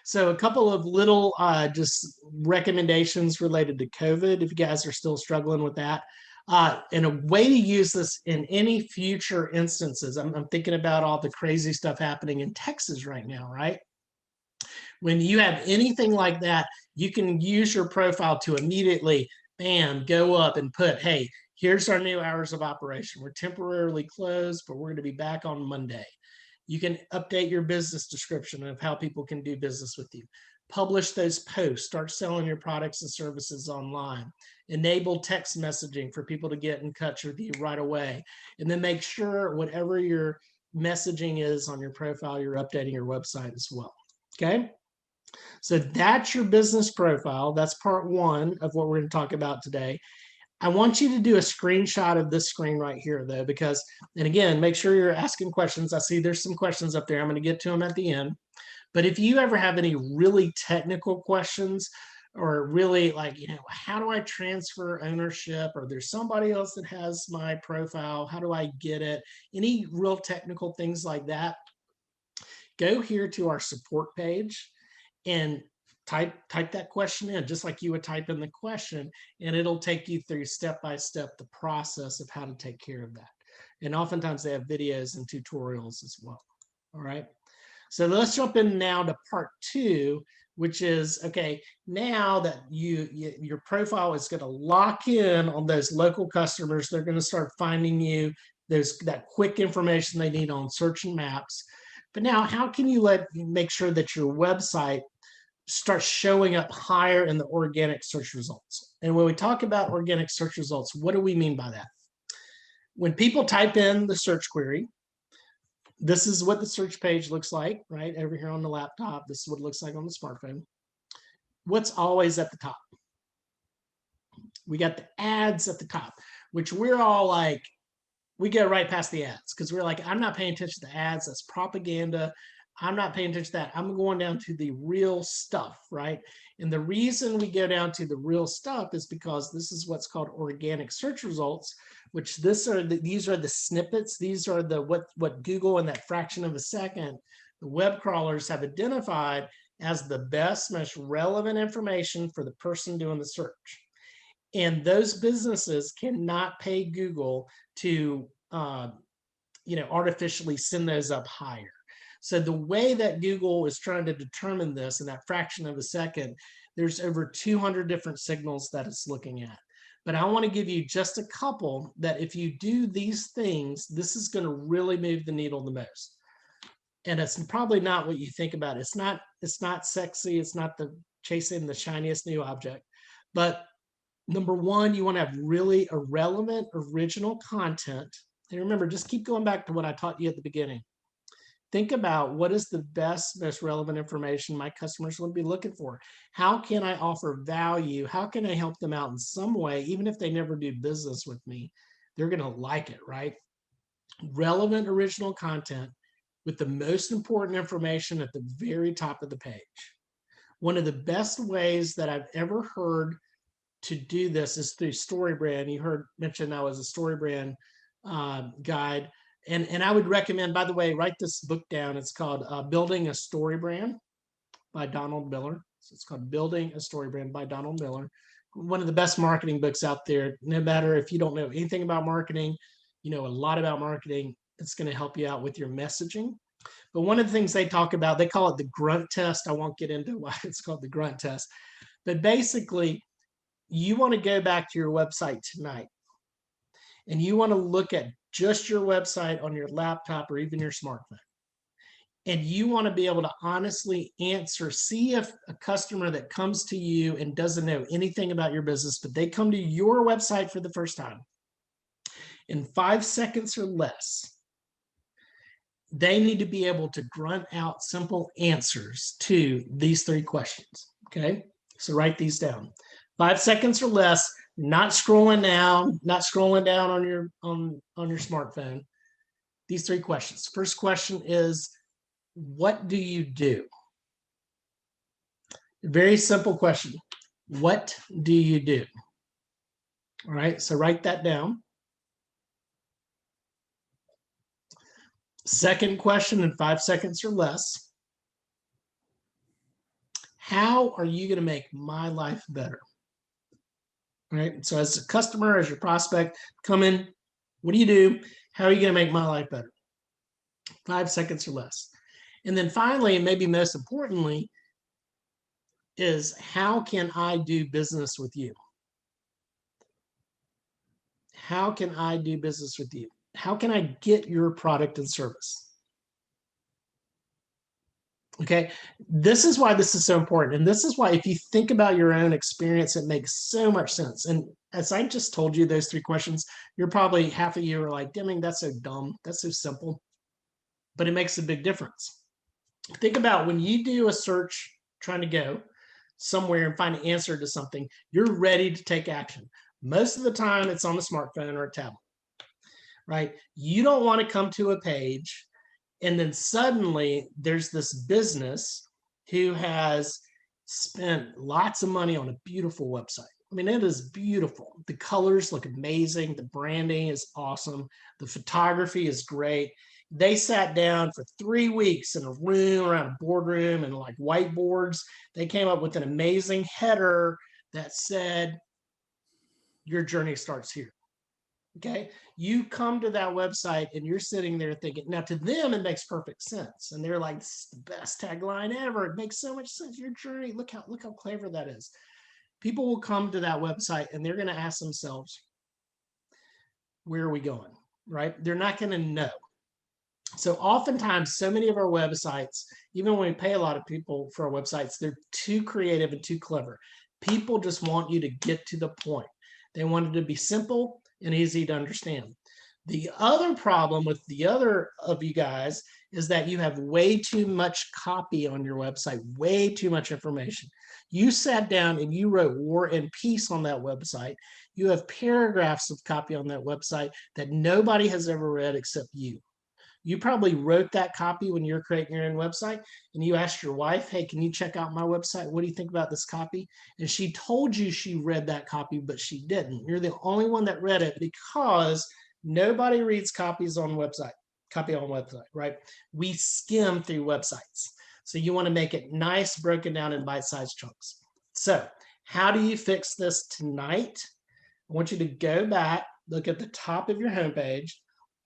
So a couple of little just recommendations related to COVID, if you guys are still struggling with that. And a way to use this in any future instances. I'm thinking about all the crazy stuff happening in Texas right now, right? When you have anything like that, you can use your profile to immediately, bam, go up and put, hey, here's our new hours of operation. We're temporarily closed, but we're going to be back on Monday. You can update your business description of how people can do business with you. Publish those posts, start selling your products and services online. Enable text messaging for people to get in touch with you right away. And then make sure whatever your messaging is on your profile, you're updating your website as well. Okay? So that's your business profile. That's part one of what we're going to talk about today. I want you to do a screenshot of this screen right here, though, because, and again, make sure you're asking questions. I see there's some questions up there. I'm going to get to them at the end. But if you ever have any really technical questions or really like, how do I transfer ownership, or there's somebody else that has my profile, how do I get it? Any real technical things like that, go here to our support page and type that question in, just like you would type in the question, and it'll take you through step by step the process of how to take care of that. And oftentimes they have videos and tutorials as well. All right. So let's jump in now to part two, which is, okay, now that your profile is going to lock in on those local customers, they're going to start finding you. There's that quick information they need on search and maps. But now, how can you make sure that your website starts showing up higher in the organic search results? And when we talk about organic search results, what do we mean by that? When people type in the search query, this is what the search page looks like, right? Over here on the laptop, this is what it looks like on the smartphone. What's always at the top? We got the ads at the top, which we're all like, we go right past the ads because we're like, I'm not paying attention to the ads. That's propaganda. I'm not paying attention to that. I'm going down to the real stuff, right? And the reason we go down to the real stuff is because this is what's called organic search results, which these are the snippets. These are the what Google in that fraction of a second, the web crawlers have identified as the best, most relevant information for the person doing the search. And those businesses cannot pay Google to artificially send those up higher. So the way that Google is trying to determine this in that fraction of a second, there's over 200 different signals that it's looking at. But I want to give you just a couple that if you do these things, this is going to really move the needle the most. And it's probably not what you think about. It's not sexy. It's not the chasing the shiniest new object. But number one, you want to have really irrelevant, original content. And remember, just keep going back to what I taught you at the beginning. Think about what is the best, most relevant information my customers will be looking for. How can I offer value? How can I help them out in some way? Even if they never do business with me, they're going to like it, right? Relevant, original content with the most important information at the very top of the page. One of the best ways that I've ever heard to do this is through StoryBrand. You heard mentioned that was a StoryBrand guide. And I would recommend, by the way, write this book down. It's called Building a Story Brand by Donald Miller. So it's called Building a Story Brand by Donald Miller. One of the best marketing books out there. No matter if you don't know anything about marketing, you know a lot about marketing, it's going to help you out with your messaging. But one of the things they talk about, they call it the grunt test. I won't get into why it's called the grunt test. But basically, you want to go back to your website tonight and you want to look at just your website on your laptop or even your smartphone. And you want to be able to honestly answer, see if a customer that comes to you and doesn't know anything about your business, but they come to your website for the first time, in 5 seconds or less, they need to be able to grunt out simple answers to these 3 questions, okay? So write these down. 5 seconds or less, not scrolling down on your smartphone. These 3 questions. First question is, what do you do? Very simple question. What do you do? All right, so write that down. Second question in 5 seconds or less. How are you going to make my life better? All right, so as a customer, as your prospect, come in, what do you do? How are you going to make my life better? 5 seconds or less. And then finally, and maybe most importantly, is how can I do business with you? How can I do business with you? How can I get your product and service? Okay, this is why this is so important. And this is why if you think about your own experience, it makes so much sense. And as I just told you those 3 questions, you're probably half of you are like, Deming, that's so dumb. That's so simple. But it makes a big difference. Think about when you do a search trying to go somewhere and find an answer to something, you're ready to take action. Most of the time it's on the smartphone or a tablet, right? You don't want to come to a page and then suddenly there's this business who has spent lots of money on a beautiful website. I mean, it is beautiful. The colors look amazing. The branding is awesome. The photography is great. They sat down for 3 weeks in a room around a boardroom and like whiteboards. They came up with an amazing header that said, your journey starts here. Okay, you come to that website and you're sitting there thinking, now to them it makes perfect sense, and they're like, this is the best tagline ever. It makes so much sense. Your journey, look how clever that is. People will come to that website and they're going to ask themselves, where are we going? Right? They're not going to know. So oftentimes, so many of our websites, even when we pay a lot of people for our websites, they're too creative and too clever. People just want you to get to the point. They want it to be simple and easy to understand. The other problem with the other of you guys is that you have way too much copy on your website, way too much information. You sat down and you wrote War and Peace on that website. You have paragraphs of copy on that website that nobody has ever read except you. You probably wrote that copy when you're creating your own website and you asked your wife, hey, can you check out my website? What do you think about this copy? And she told you she read that copy, but she didn't. You're the only one that read it because nobody reads copy on website, right? We skim through websites. So you want to make it nice, broken down in bite-sized chunks. So how do you fix this tonight? I want you to go back, look at the top of your homepage.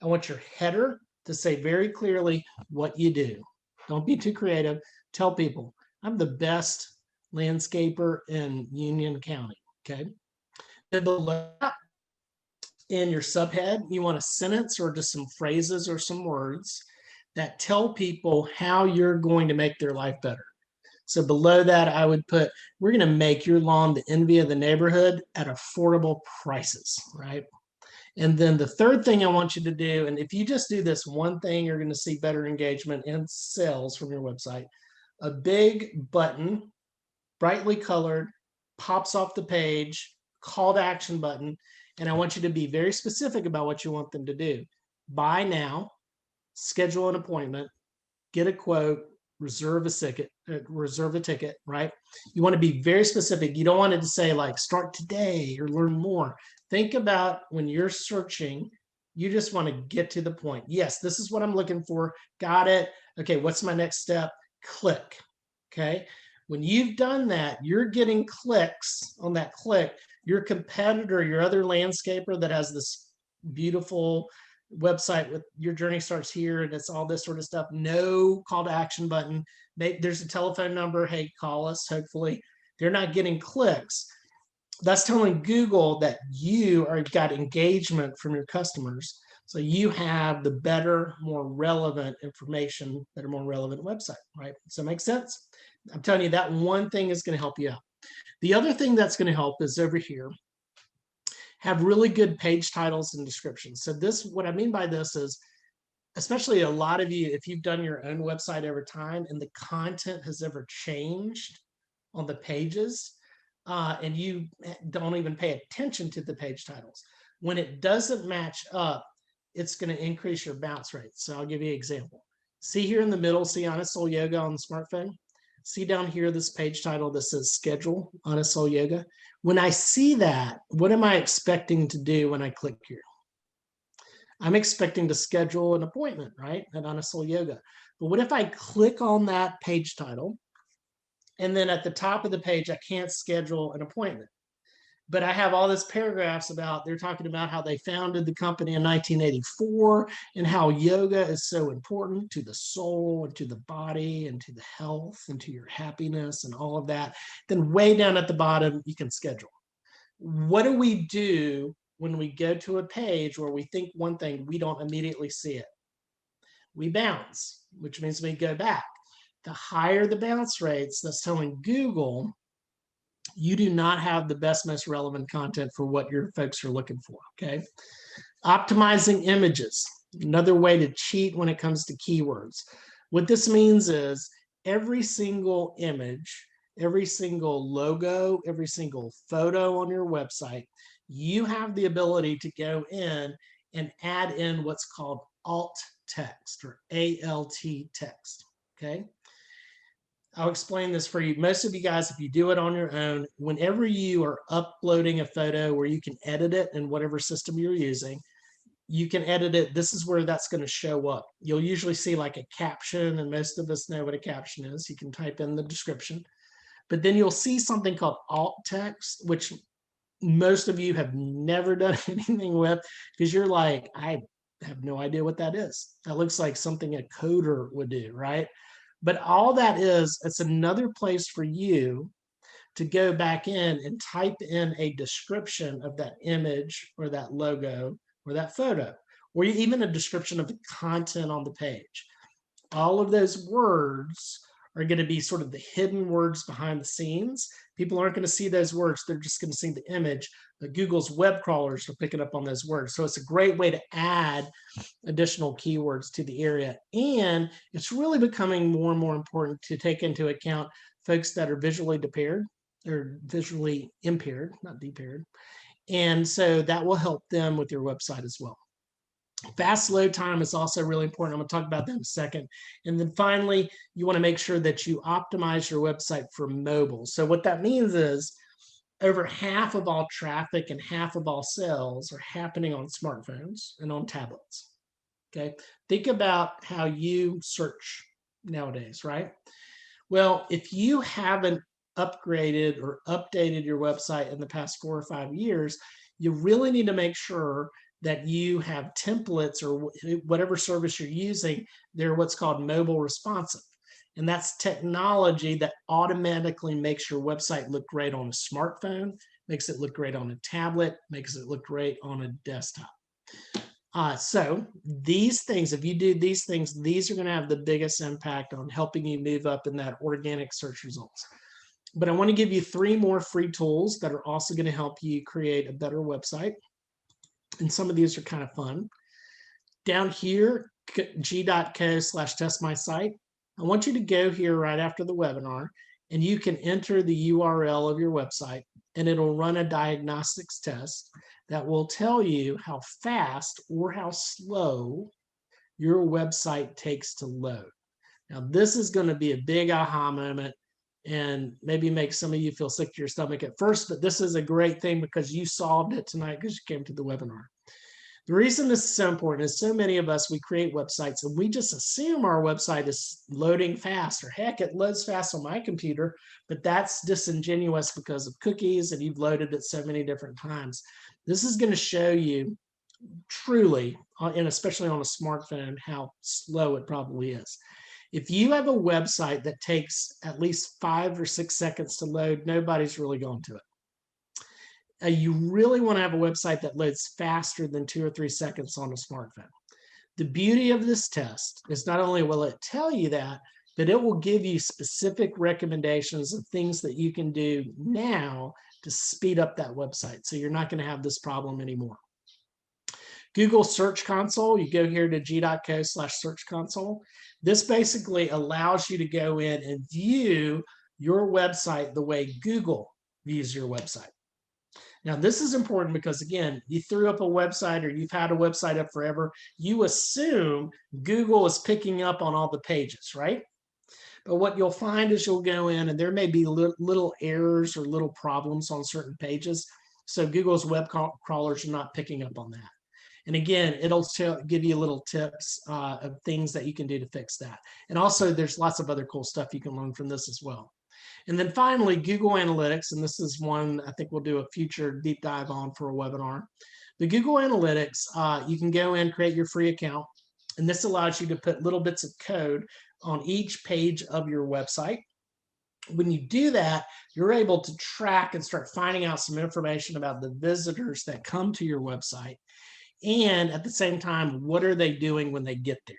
I want your header to say very clearly what you do. Don't be too creative. Tell people, I'm the best landscaper in Union County, okay? Then below that, in your subhead, you want a sentence or just some phrases or some words that tell people how you're going to make their life better. So below that, I would put, we're going to make your lawn the envy of the neighborhood at affordable prices, right? And then the third thing I want you to do, and if you just do this one thing, you're going to see better engagement and sales from your website. A big button, brightly colored, pops off the page, call to action button. And I want you to be very specific about what you want them to do. Buy now, schedule an appointment, get a quote, reserve a ticket, right? You want to be very specific. You don't want it to say like start today or learn more. Think about when you're searching, you just want to get to the point. Yes, this is what I'm looking for. Got it. Okay, what's my next step? Click. Okay. When you've done that, you're getting clicks on that click. Your competitor, your other landscaper that has this beautiful website with your journey starts here and it's all this sort of stuff, no call to action button. There's a telephone number. Hey, call us. Hopefully they're not getting clicks. That's telling Google that you are got engagement from your customers. So you have the better, more relevant information, better, more relevant website, right? So it makes sense? I'm telling you that one thing is going to help you out. The other thing that's going to help is over here, have really good page titles and descriptions. So this, what I mean by this is, especially a lot of you, if you've done your own website over time and the content has ever changed on the pages, and you don't even pay attention to the page titles. When it doesn't match up, it's going to increase your bounce rate. So I'll give you an example. See here in the middle, see Honest Soul Yoga on the smartphone? See down here this page title that says schedule Honest Soul Yoga? When I see that, what am I expecting to do when I click here? I'm expecting to schedule an appointment, right, at Honest Soul Yoga. But what if I click on that page title, and then at the top of the page, I can't schedule an appointment? But I have all this paragraphs about, they're talking about how they founded the company in 1984 and how yoga is so important to the soul and to the body and to the health and to your happiness and all of that. Then way down at the bottom, you can schedule. What do we do when we go to a page where we think one thing, we don't immediately see it? We bounce, which means we go back. The higher the bounce rates, that's telling Google you do not have the best, most relevant content for what your folks are looking for, okay? Optimizing images, another way to cheat when it comes to keywords. What this means is every single image, every single logo, every single photo on your website, you have the ability to go in and add in what's called alt text or ALT text, okay? I'll explain this for you. Most of you guys, if you do it on your own, whenever you are uploading a photo where you can edit it in whatever system you're using, you can edit it. This is where that's going to show up. You'll usually see like a caption, and most of us know what a caption is. You can type in the description, but then you'll see something called alt text, which most of you have never done anything with, because you're like, I have no idea what that is. That looks like something a coder would do, right? But all that is, it's another place for you to go back in and type in a description of that image or that logo or that photo, or even a description of the content on the page. All of those words are going to be sort of the hidden words behind the scenes. People aren't going to see those words. They're just going to see the image. But Google's web crawlers are picking up on those words. So it's a great way to add additional keywords to the area. And it's really becoming more and more important to take into account folks that are visually impaired, or visually impaired, not depaired. And so that will help them with your website as well. Fast load time is also really important. I'm going to talk about that in a second. And then finally, you want to make sure that you optimize your website for mobile. So what that means is over half of all traffic and half of all sales are happening on smartphones and on tablets. Okay, think about how you search nowadays, right? Well, if you haven't upgraded or updated your website in the past 4 or 5 years, you really need to make sure that you have templates or whatever service you're using. They're what's called mobile responsive. And that's technology that automatically makes your website look great on a smartphone, makes it look great on a tablet, makes it look great on a desktop. So these things, if you do these things, these are going to have the biggest impact on helping you move up in that organic search results. But I want to give you 3 more free tools that are also going to help you create a better website. And some of these are kind of fun. Down here, g.co/testmysite. I want you to go here right after the webinar, and you can enter the URL of your website, and it'll run a diagnostics test that will tell you how fast or how slow your website takes to load. Now, this is going to be a big aha moment and maybe make some of you feel sick to your stomach at first, but this is a great thing because you solved it tonight because you came to the webinar. The reason this is so important is so many of us, we create websites and we just assume our website is loading fast, or heck, it loads fast on my computer, but that's disingenuous because of cookies and you've loaded it so many different times. This is going to show you truly, and especially on a smartphone, how slow it probably is. If you have a website that takes at least 5 or 6 seconds to load, nobody's really going to it. You really want to have a website that loads faster than 2 or 3 seconds on a smartphone. The beauty of this test is not only will it tell you that, but it will give you specific recommendations of things that you can do now to speed up that website. So you're not going to have this problem anymore. Google Search Console, you go here to g.co/search console. This basically allows you to go in and view your website the way Google views your website. Now, this is important because, again, you threw up a website or you've had a website up forever, you assume Google is picking up on all the pages, right? But what you'll find is you'll go in and there may be little errors or little problems on certain pages. So Google's web crawlers are not picking up on that. And again, it'll give you little tips of things that you can do to fix that. And also, there's lots of other cool stuff you can learn from this as well. And then finally, Google Analytics, and this is one I think we'll do a future deep dive on for a webinar. The Google Analytics, you can go in, create your free account, and this allows you to put little bits of code on each page of your website. When you do that, you're able to track and start finding out some information about the visitors that come to your website. And at the same time, what are they doing when they get there?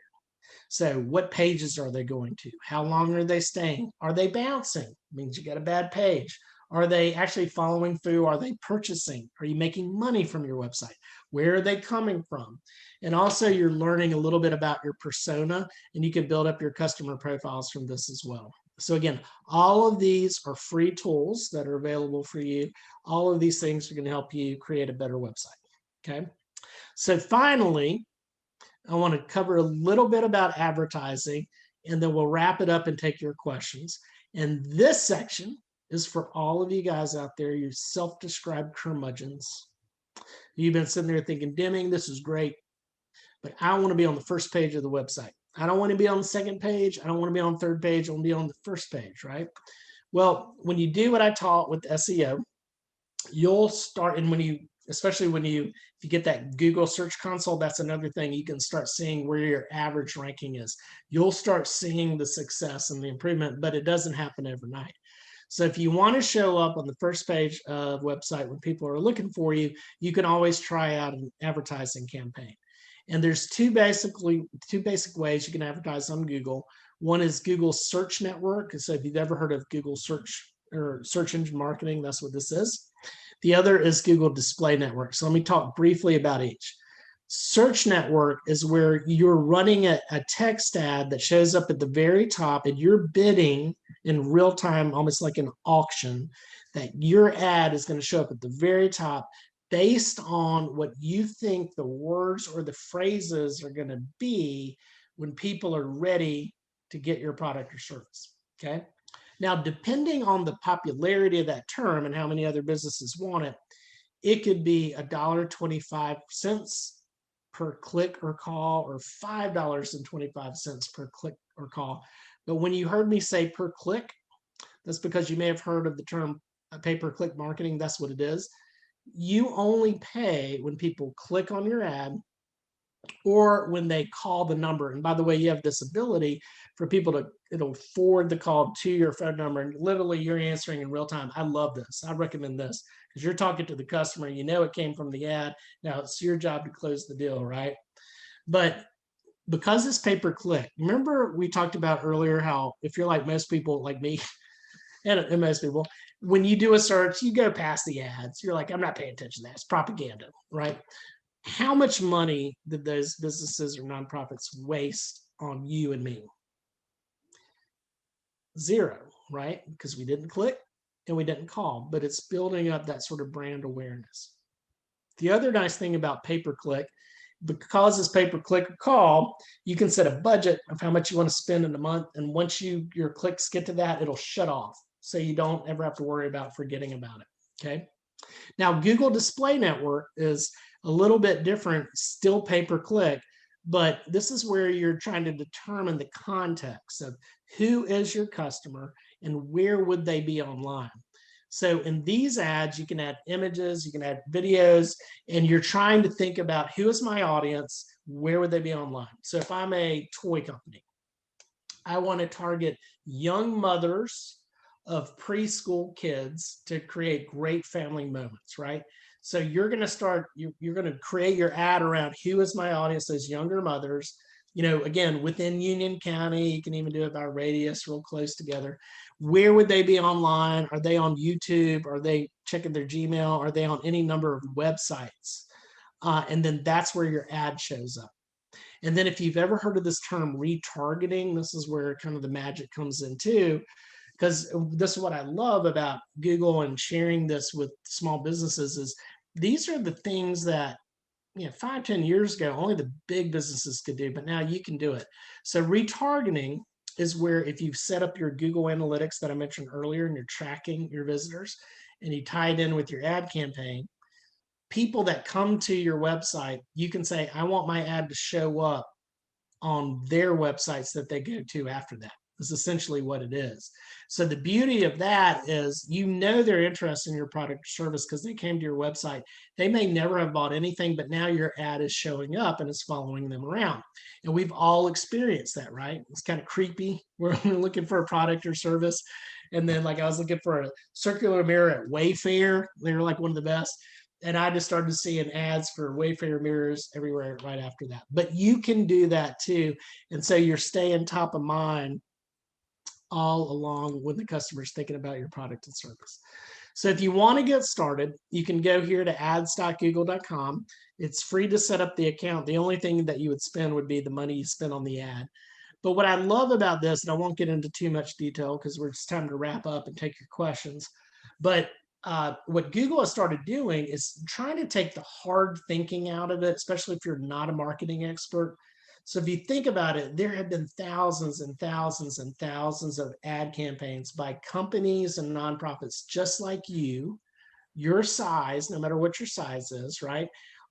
So what pages are they going to? How long are they staying? Are they bouncing? Means you got a bad page. Are they actually following through? Are they purchasing? Are you making money from your website? Where are they coming from? And also you're learning a little bit about your persona, and you can build up your customer profiles from this as well. So again, all of these are free tools that are available for you. All of these things are going to help you create a better website. Okay. So finally, I want to cover a little bit about advertising, and then we'll wrap it up and take your questions. And this section is for all of you guys out there, you self-described curmudgeons. You've been sitting there thinking, Deming, this is great, but I want to be on the first page of the website. I don't want to be on the second page. I don't want to be on the third page. I want to be on the first page, right? Well, when you do what I taught with SEO, you'll start, and especially if you get that Google Search Console, that's another thing. You can start seeing where your average ranking is. You'll start seeing the success and the improvement, but it doesn't happen overnight. So if you want to show up on the first page of website when people are looking for you, you can always try out an advertising campaign. And there's two basic ways you can advertise on Google. One is Google Search Network. So if you've ever heard of Google Search or search engine marketing, that's what this is. The other is Google Display Network. So let me talk briefly about each. Search Network is where you're running a text ad that shows up at the very top, and you're bidding in real time, almost like an auction, that your ad is going to show up at the very top based on what you think the words or the phrases are going to be when people are ready to get your product or service. Okay. Now, depending on the popularity of that term and how many other businesses want it, it could be $1.25 per click or call, or $5.25 per click or call. But when you heard me say per click, that's because you may have heard of the term pay-per-click marketing. That's what it is. You only pay when people click on your ad or when they call the number. And by the way, you have this ability for people it'll forward the call to your phone number, and literally you're answering in real time. I love this. I recommend this because you're talking to the customer. You know it came from the ad. Now it's your job to close the deal, right? But because it's pay-per-click, remember we talked about earlier how if you're like most people, like me, and most people, when you do a search, you go past the ads. You're like, I'm not paying attention to that. It's propaganda, right? How much money did those businesses or nonprofits waste on you and me? Zero, right? Because we didn't click and we didn't call, but it's building up that sort of brand awareness. The other nice thing about pay-per-click, because it's pay-per-click or call, you can set a budget of how much you want to spend in a month. And once your clicks get to that, it'll shut off. So you don't ever have to worry about forgetting about it, okay? Now, Google Display Network is a little bit different, still pay-per-click, but this is where you're trying to determine the context of who is your customer and where would they be online. So in these ads, you can add images, you can add videos, and you're trying to think about who is my audience, where would they be online. So if I'm a toy company, I want to target young mothers of preschool kids to create great family moments, right? So you're going to start, you're going to create your ad around who is my audience, those younger mothers, again, within Union County. You can even do it by radius, real close together. Where would they be online? Are they on YouTube? Are they checking their Gmail? Are they on any number of websites? And then that's where your ad shows up. And then if you've ever heard of this term retargeting, this is where kind of the magic comes in too. because this is what I love about Google and sharing this with small businesses is these are the things that 5-10 years ago only the big businesses could do, but now you can do it. So retargeting is where if you've set up your Google Analytics that I mentioned earlier and you're tracking your visitors and you tie it in with your ad campaign, people that come to your website, you can say, I want my ad to show up on their websites that they go to after that. That's essentially what it is. So the beauty of that is, they're interested in your product or service because they came to your website. They may never have bought anything, but now your ad is showing up and it's following them around. And we've all experienced that, right? It's kind of creepy. We're looking for a product or service. And then like I was looking for a circular mirror at Wayfair. They were like one of the best. And I just started seeing ads for Wayfair mirrors everywhere right after that. But you can do that too. And so you're staying top of mind all along when the customer's thinking about your product and service. So if you want to get started, you can go here to ads.google.com. It's free to set up the account. The only thing that you would spend would be the money you spend on the ad. But what I love about this, and I won't get into too much detail because it's time to wrap up and take your questions, but what Google has started doing is trying to take the hard thinking out of it, especially if you're not a marketing expert. So if you think about it, there have been thousands and thousands and thousands of ad campaigns by companies and nonprofits just like you, your size, no matter what your size is, right?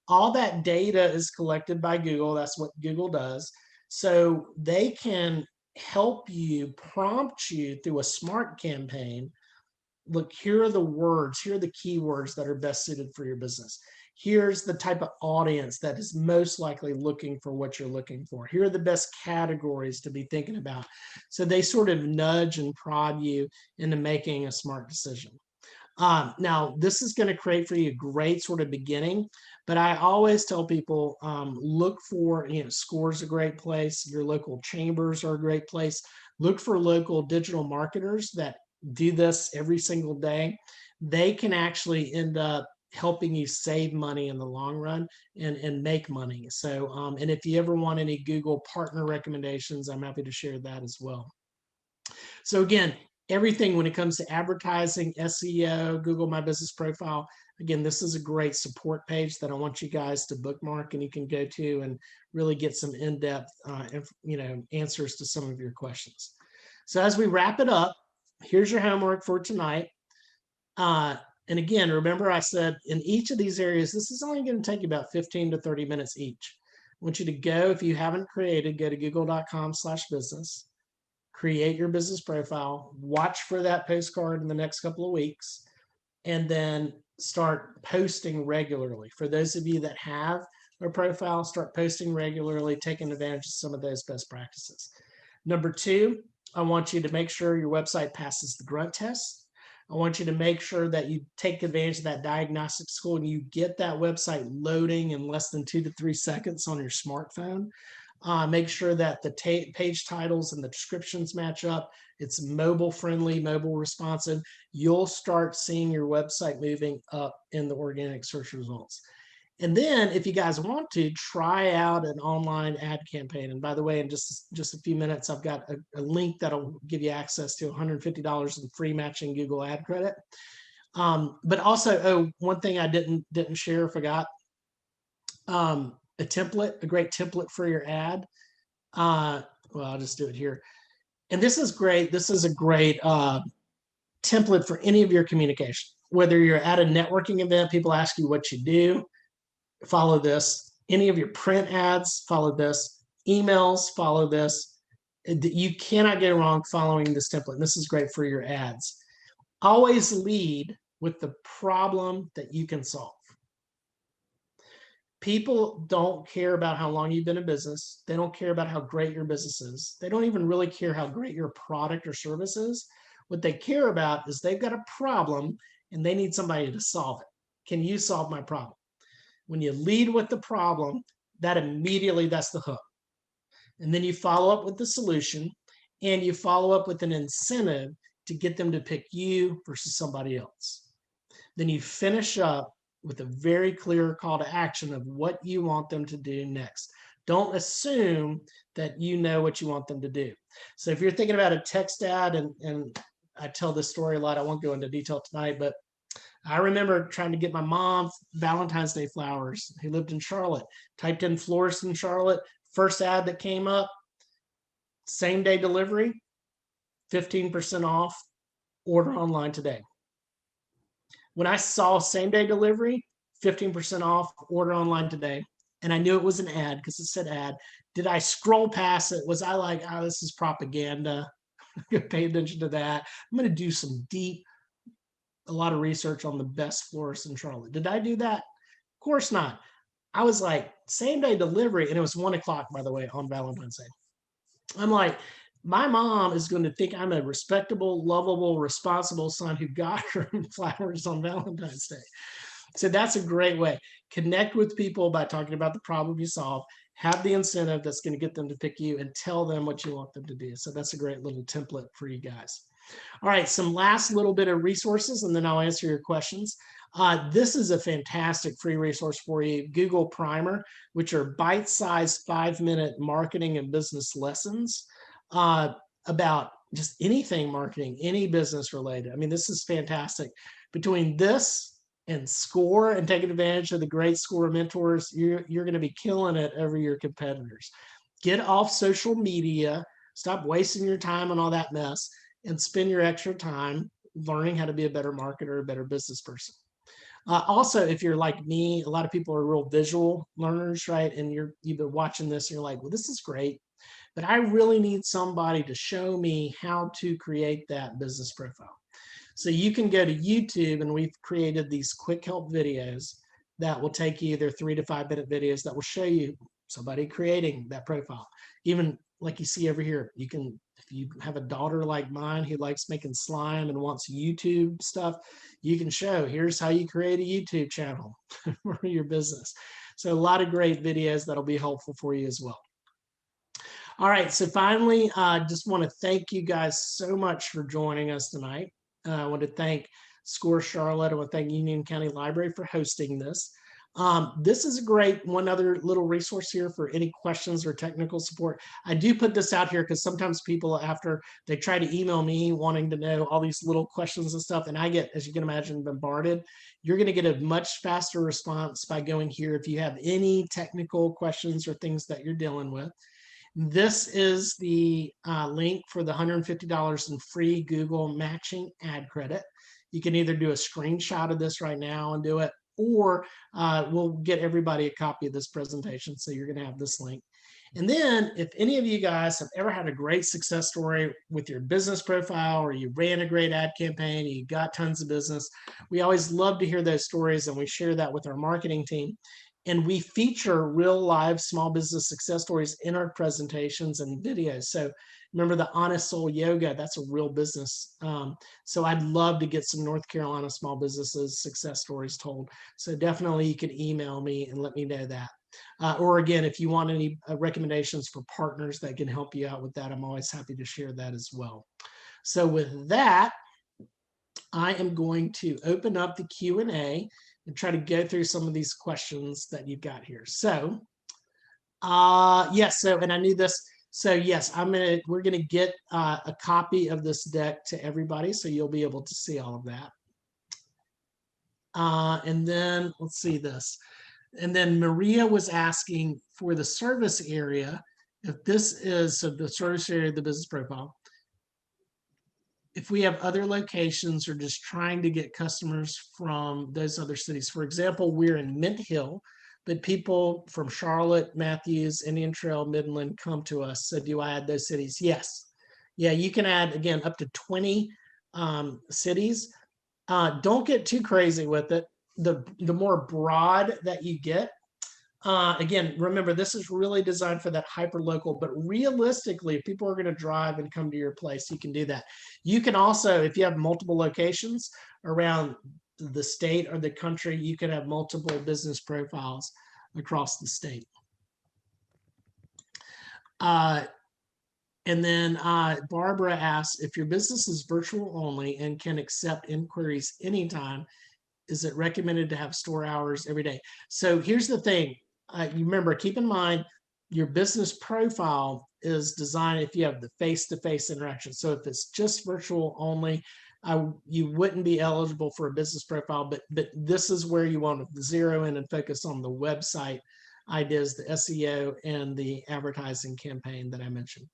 All that data is collected by Google. That's what Google does. So they can help you, prompt you through a smart campaign. Look, here are the words, here are the keywords that are best suited for your business. Here's the type of audience that is most likely looking for what you're looking for. Here are the best categories to be thinking about. So they sort of nudge and prod you into making a smart decision. Now, this is going to create for you a great sort of beginning, but I always tell people, look for, SCORE's a great place. Your local chambers are a great place. Look for local digital marketers that do this every single day. They can actually end up helping you save money in the long run and make money. So, and if you ever want any Google partner recommendations, I'm happy to share that as well. So again, everything when it comes to advertising, SEO, Google My Business Profile, again, this is a great support page that I want you guys to bookmark and you can go to and really get some in-depth, answers to some of your questions. So as we wrap it up, here's your homework for tonight. And again, remember I said in each of these areas, this is only going to take you about 15 to 30 minutes each. I want you to go, if you haven't created, go to google.com/business, create your business profile, watch for that postcard in the next couple of weeks, and then start posting regularly. For those of you that have a profile, start posting regularly, taking advantage of some of those best practices. Number two, I want you to make sure your website passes the grunt test. I want you to make sure that you take advantage of that diagnostic tool and you get that website loading in less than 2 to 3 seconds on your smartphone. Make sure that the page titles and the descriptions match up. It's mobile friendly, mobile responsive. You'll start seeing your website moving up in the organic search results. And then if you guys want to, try out an online ad campaign. And by the way, in just a few minutes, I've got a link that'll give you access to $150 in free matching Google ad credit. But also, one thing I didn't share, forgot, a template, a great template for your ad. Well, I'll just do it here. And this is great. This is a great template for any of your communication. Whether you're at a networking event, people ask you what you do, follow this. Any of your print ads, follow this. Emails, follow this. You cannot get wrong following this template. And this is great for your ads. Always lead with the problem that you can solve. People don't care about how long you've been in business. They don't care about how great your business is. They don't even really care how great your product or service is. What they care about is they've got a problem and they need somebody to solve it. Can you solve my problem? When you lead with the problem, that immediately, that's the hook. And then you follow up with the solution and you follow up with an incentive to get them to pick you versus somebody else. Then you finish up with a very clear call to action of what you want them to do next. Don't assume that you know what you want them to do. So if you're thinking about a text ad and I tell this story a lot. I won't go into detail tonight, but I remember trying to get my mom Valentine's Day flowers. He lived in Charlotte. Typed in florist in Charlotte. First ad that came up, same day delivery, 15% off, order online today. When I saw same day delivery, 15% off, order online today, and I knew it was an ad because it said ad, did I scroll past it? Was I like, oh, this is propaganda? I'm going to pay attention to that. I'm going to do some a lot of research on the best florists in Charlotte. Did I do that? Of course not. I was like, same day delivery, and it was 1 o'clock, by the way, on Valentine's Day. I'm like, my mom is going to think I'm a respectable, lovable, responsible son who got her flowers on Valentine's Day. So that's a great way. Connect with people by talking about the problem you solve. Have the incentive that's going to get them to pick you, and tell them what you want them to do. So that's a great little template for you guys. All right, some last little bit of resources, and then I'll answer your questions. This is a fantastic free resource for you, Google Primer, which are bite-sized 5-minute marketing and business lessons about just anything marketing, any business related. I mean, this is fantastic. Between this and SCORE and taking advantage of the great SCORE mentors, you're going to be killing it over your competitors. Get off social media, stop wasting your time on all that mess, and spend your extra time learning how to be a better marketer, a better business person. Also, if you're like me, a lot of people are real visual learners, right? And you've been watching this and you're like, well, this is great, but I really need somebody to show me how to create that business profile. So you can go to YouTube, and we've created these quick help videos that will take you, either 3 to 5 minute videos that will show you somebody creating that profile. Even like you see over here, you can, if you have a daughter like mine who likes making slime and wants YouTube stuff, you can show, here's how you create a YouTube channel for your business. So a lot of great videos that'll be helpful for you as well. All right, so finally, I just want to thank you guys so much for joining us tonight. I want to thank SCORE Charlotte. I want to thank Union County Library for hosting this. This is a great one other little resource here for any questions or technical support. I do put this out here because sometimes people, after they try to email me wanting to know all these little questions and stuff, and I get, as you can imagine, bombarded. You're going to get a much faster response by going here if you have any technical questions or things that you're dealing with. This is the link for the $150 in free Google matching ad credit. You can either do a screenshot of this right now and do it, or we'll get everybody a copy of this presentation. So you're going to have this link. And then if any of you guys have ever had a great success story with your business profile, or you ran a great ad campaign, you got tons of business, we always love to hear those stories, and we share that with our marketing team. And we feature real live small business success stories in our presentations and videos. So remember the Honest Soul Yoga, that's a real business. So I'd love to get some North Carolina small businesses success stories told. So definitely you can email me and let me know that. Or again, if you want any recommendations for partners that can help you out with that, I'm always happy to share that as well. So with that, I am going to open up the Q&A and try to go through some of these questions that you've got here. So, yes, so, and I knew this. So yes, we're gonna get a copy of this deck to everybody, so you'll be able to see all of that. And then let's see this. And then Maria was asking for the service area, if this is, so the service area, the business profile, if we have other locations or just trying to get customers from those other cities. For example, we're in Mint Hill, but people from Charlotte, Matthews, Indian Trail, Midland come to us. So do I add those cities? Yes. Yeah, you can add, again, up to 20 cities. Don't get too crazy with it. The more broad that you get, again, remember, this is really designed for that hyper local, but realistically, if people are going to drive and come to your place, you can do that. You can also, if you have multiple locations around the state or the country, you can have multiple business profiles across the state. And then Barbara asks, if your business is virtual only and can accept inquiries anytime, is it recommended to have store hours every day? So here's the thing. You remember, keep in mind, your business profile is designed if you have the face-to-face interaction. So if it's just virtual only, you wouldn't be eligible for a business profile, but this is where you want to zero in and focus on the website ideas, the SEO, and the advertising campaign that I mentioned.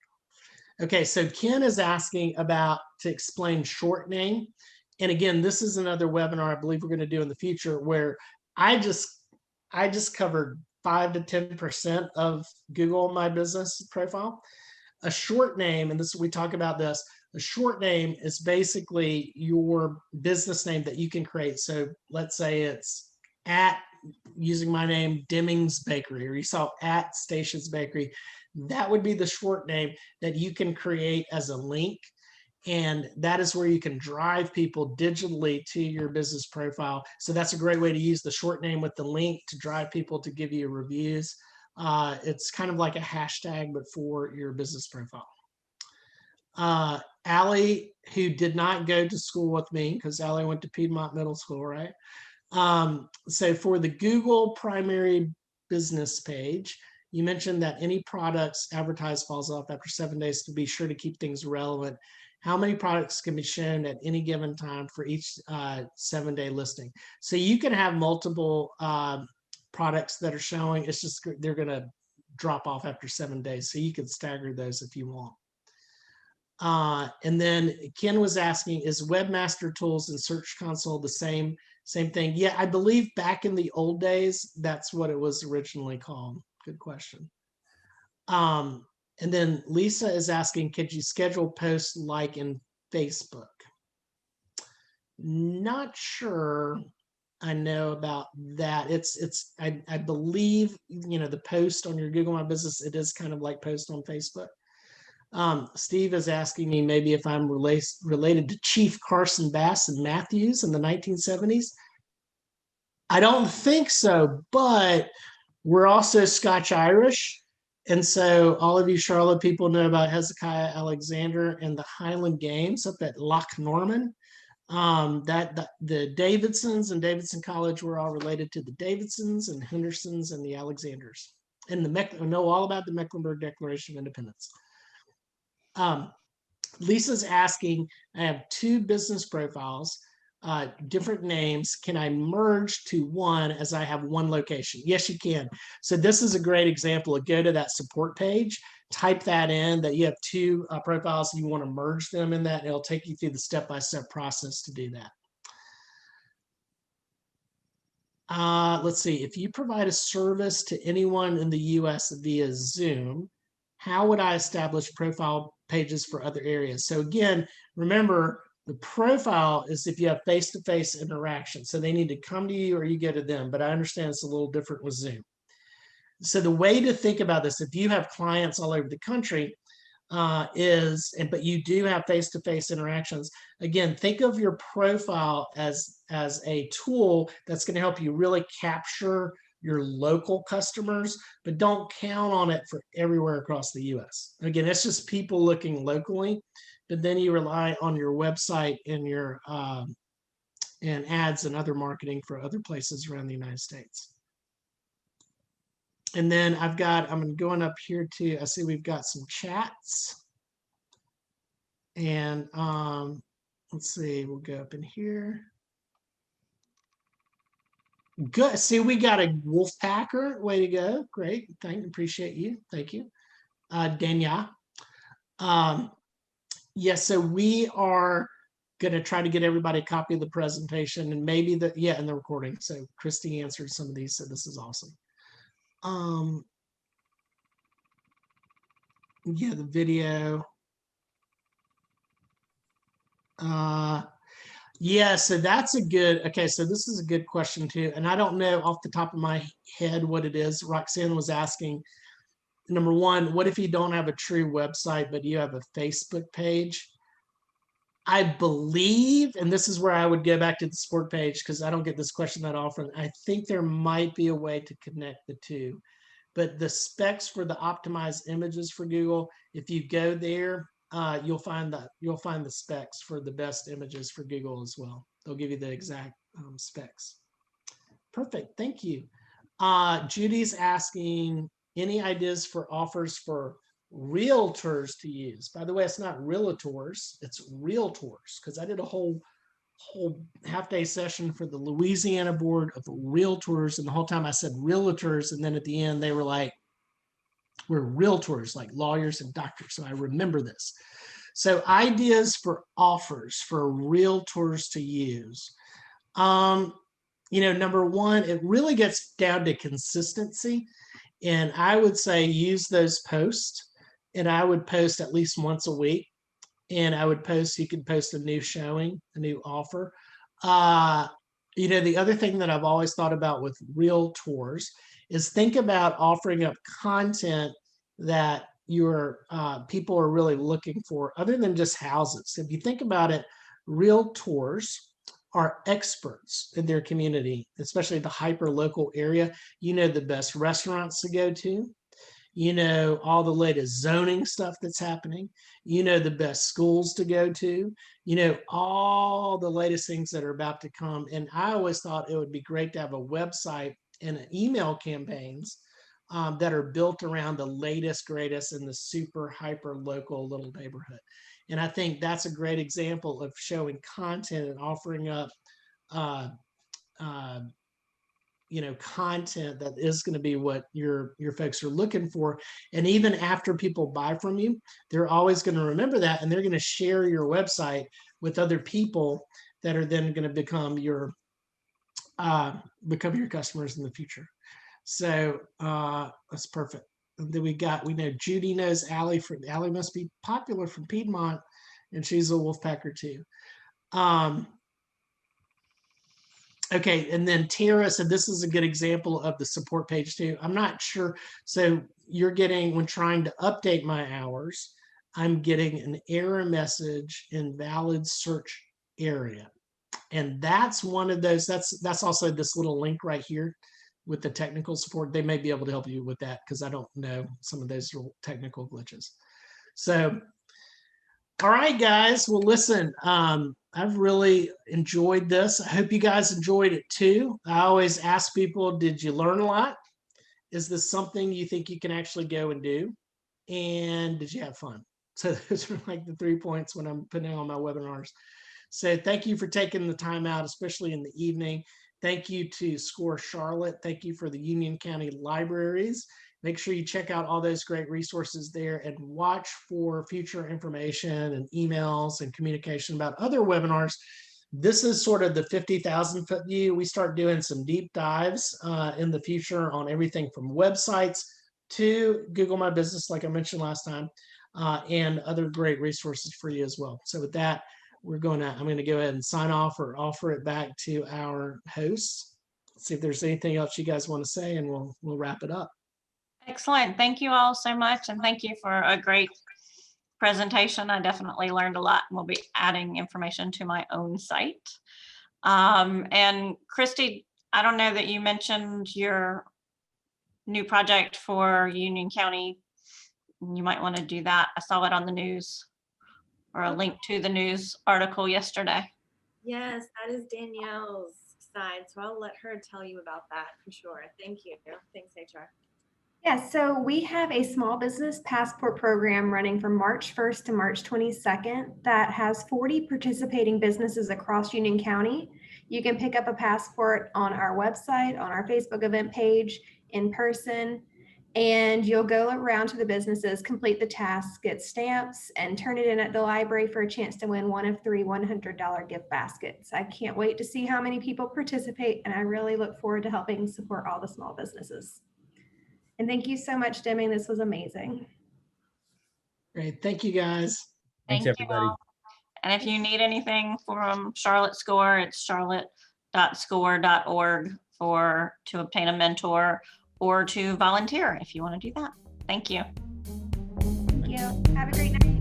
Okay, so Ken is asking about to explain short name. And again, this is another webinar I believe we're going to do in the future where I just covered 5 to 10% of Google My Business profile. A short name, and we talk about this, a short name is basically your business name that you can create. So let's say it's at, using my name, Deming's Bakery, or you saw at Station's Bakery. That would be the short name that you can create as a link. And that is where you can drive people digitally to your business profile. So that's a great way to use the short name with the link to drive people to give you reviews. It's kind of like a hashtag, but for your business profile. Allie, who did not go to school with me, because Allie went to Piedmont Middle School, right? So for the Google primary business page, you mentioned that any products advertised falls off after 7 days to be sure to keep things relevant. How many products can be shown at any given time for each 7-day listing? So you can have multiple products that are showing. It's just they're going to drop off after 7 days. So you can stagger those if you want. And then Ken was asking, is Webmaster tools and Search Console the same thing? Yeah, I believe back in the old days, that's what it was originally called. Good question. And then Lisa is asking, could you schedule posts like in Facebook? Not sure I know about that. I believe, the post on your Google My Business, it is kind of like post on Facebook. Steve is asking me maybe if I'm related to Chief Carson Bass and Matthews in the 1970s. I don't think so, but we're also Scotch-Irish. And so all of you Charlotte people know about Hezekiah Alexander and the Highland Games up at Loch Norman. The Davidsons and Davidson College were all related to the Davidsons and Hendersons and the Alexanders. And know all about the Mecklenburg Declaration of Independence. Lisa's asking, I have 2 business profiles, different names. Can I merge to one as I have one location? Yes, you can. So this is a great example. Go to that support page, type that in that you have 2 profiles and you want to merge them in that. And it'll take you through the step-by-step process to do that. Let's see. If you provide a service to anyone in the US via Zoom, how would I establish profile pages for other areas? So again, remember, the profile is if you have face-to-face interaction. So they need to come to you or you go to them. But I understand it's a little different with Zoom. So the way to think about this, if you have clients all over the country, but you do have face-to-face interactions, again, think of your profile as a tool that's going to help you really capture your local customers, but don't count on it for everywhere across the US. Again, it's just people looking locally, but then you rely on your website and your and ads and other marketing for other places around the United States. And then I'm going up here to, I see we've got some chats. And let's see, we'll go up in here. Good. See, we got a wolf packer. Way to go. Great. Appreciate you. Thank you. Danya. Yes, so we are going to try to get everybody a copy of the presentation and maybe and the recording. So Christy answered some of these, so this is awesome. Yeah, the video. Yeah, so that's okay, so this is a good question too. And I don't know off the top of my head what it is. Roxanne was asking, number one, what if you don't have a true website, but you have a Facebook page? I believe, and this is where I would go back to the support page because I don't get this question that often. I think there might be a way to connect the two. But the specs for the optimized images for Google, if you go there, you'll find the specs for the best images for Google as well. They'll give you the exact specs. Perfect, thank you. Judy's asking, any ideas for offers for realtors to use. By the way, it's not realtors, it's realtors, because I did a whole half-day session for the Louisiana Board of Realtors, and the whole time I said realtors, and then at the end they were like, we're realtors, like lawyers and doctors. So I remember this. So ideas for offers for realtors to use. Number one, it really gets down to consistency. And I would say use those posts. And I would post at least once a week. And I would post, you could post a new showing, a new offer. The other thing that I've always thought about with realtors is think about offering up content that your people are really looking for, other than just houses. If you think about it, realtors are experts in their community, especially the hyper local area. You know the best restaurants to go to. You know all the latest zoning stuff that's happening. You know the best schools to go to. You know all the latest things that are about to come. And I always thought it would be great to have a website and email campaigns that are built around the latest, greatest in the super hyper local little neighborhood. And I think that's a great example of showing content and offering up content that is going to be what your folks are looking for. And even after people buy from you, they're always going to remember that, and they're going to share your website with other people that are then going to become your customers in the future. So that's perfect. And then we know Judy knows Allie. Allie must be popular from Piedmont, and she's a Wolfpacker too. Okay, and then Tara said this is a good example of the support page too. I'm not sure. So you're getting, when trying to update my hours, I'm getting an error message in valid search area. And that's one of those, that's also this little link right here with the technical support. They may be able to help you with that because I don't know some of those technical glitches. So, all right, guys. Well, listen, I've really enjoyed this. I hope you guys enjoyed it too. I always ask people, did you learn a lot? Is this something you think you can actually go and do? And did you have fun? So those are like the 3 points when I'm putting on my webinars. So thank you for taking the time out, especially in the evening. Thank you to SCORE Charlotte. Thank you for the Union County Libraries. Make sure you check out all those great resources there and watch for future information and emails and communication about other webinars. This is sort of the 50,000 foot view. We start doing some deep dives in the future on everything from websites to Google My Business, like I mentioned last time, and other great resources for you as well. So with that, I'm going to go ahead and sign off or offer it back to our hosts. See if there's anything else you guys want to say, and we'll wrap it up. Excellent. Thank you all so much. And thank you for a great presentation. I definitely learned a lot, and we'll be adding information to my own site. And Christy, I don't know that you mentioned your new project for Union County. You might want to do that. I saw it on the news, or a link to the news article yesterday. Yes, that is Danielle's side. So I'll let her tell you about that for sure. Thank you. Thanks, HR. Yes, so we have a small business passport program running from March 1st to March 22nd that has 40 participating businesses across Union County. You can pick up a passport on our website, on our Facebook event page, in person, and you'll go around to the businesses, complete the task, get stamps, and turn it in at the library for a chance to win one of 3 $100 gift baskets. I can't wait to see how many people participate, and I really look forward to helping support all the small businesses. And thank you so much, Deming. This was amazing. Great. Thank you, guys. Thanks, Thank everybody. you all. And if you need anything from Charlotte SCORE, it's charlotte.score.org to obtain a mentor or to volunteer if you want to do that. Thank you. Thank you. Have a great night.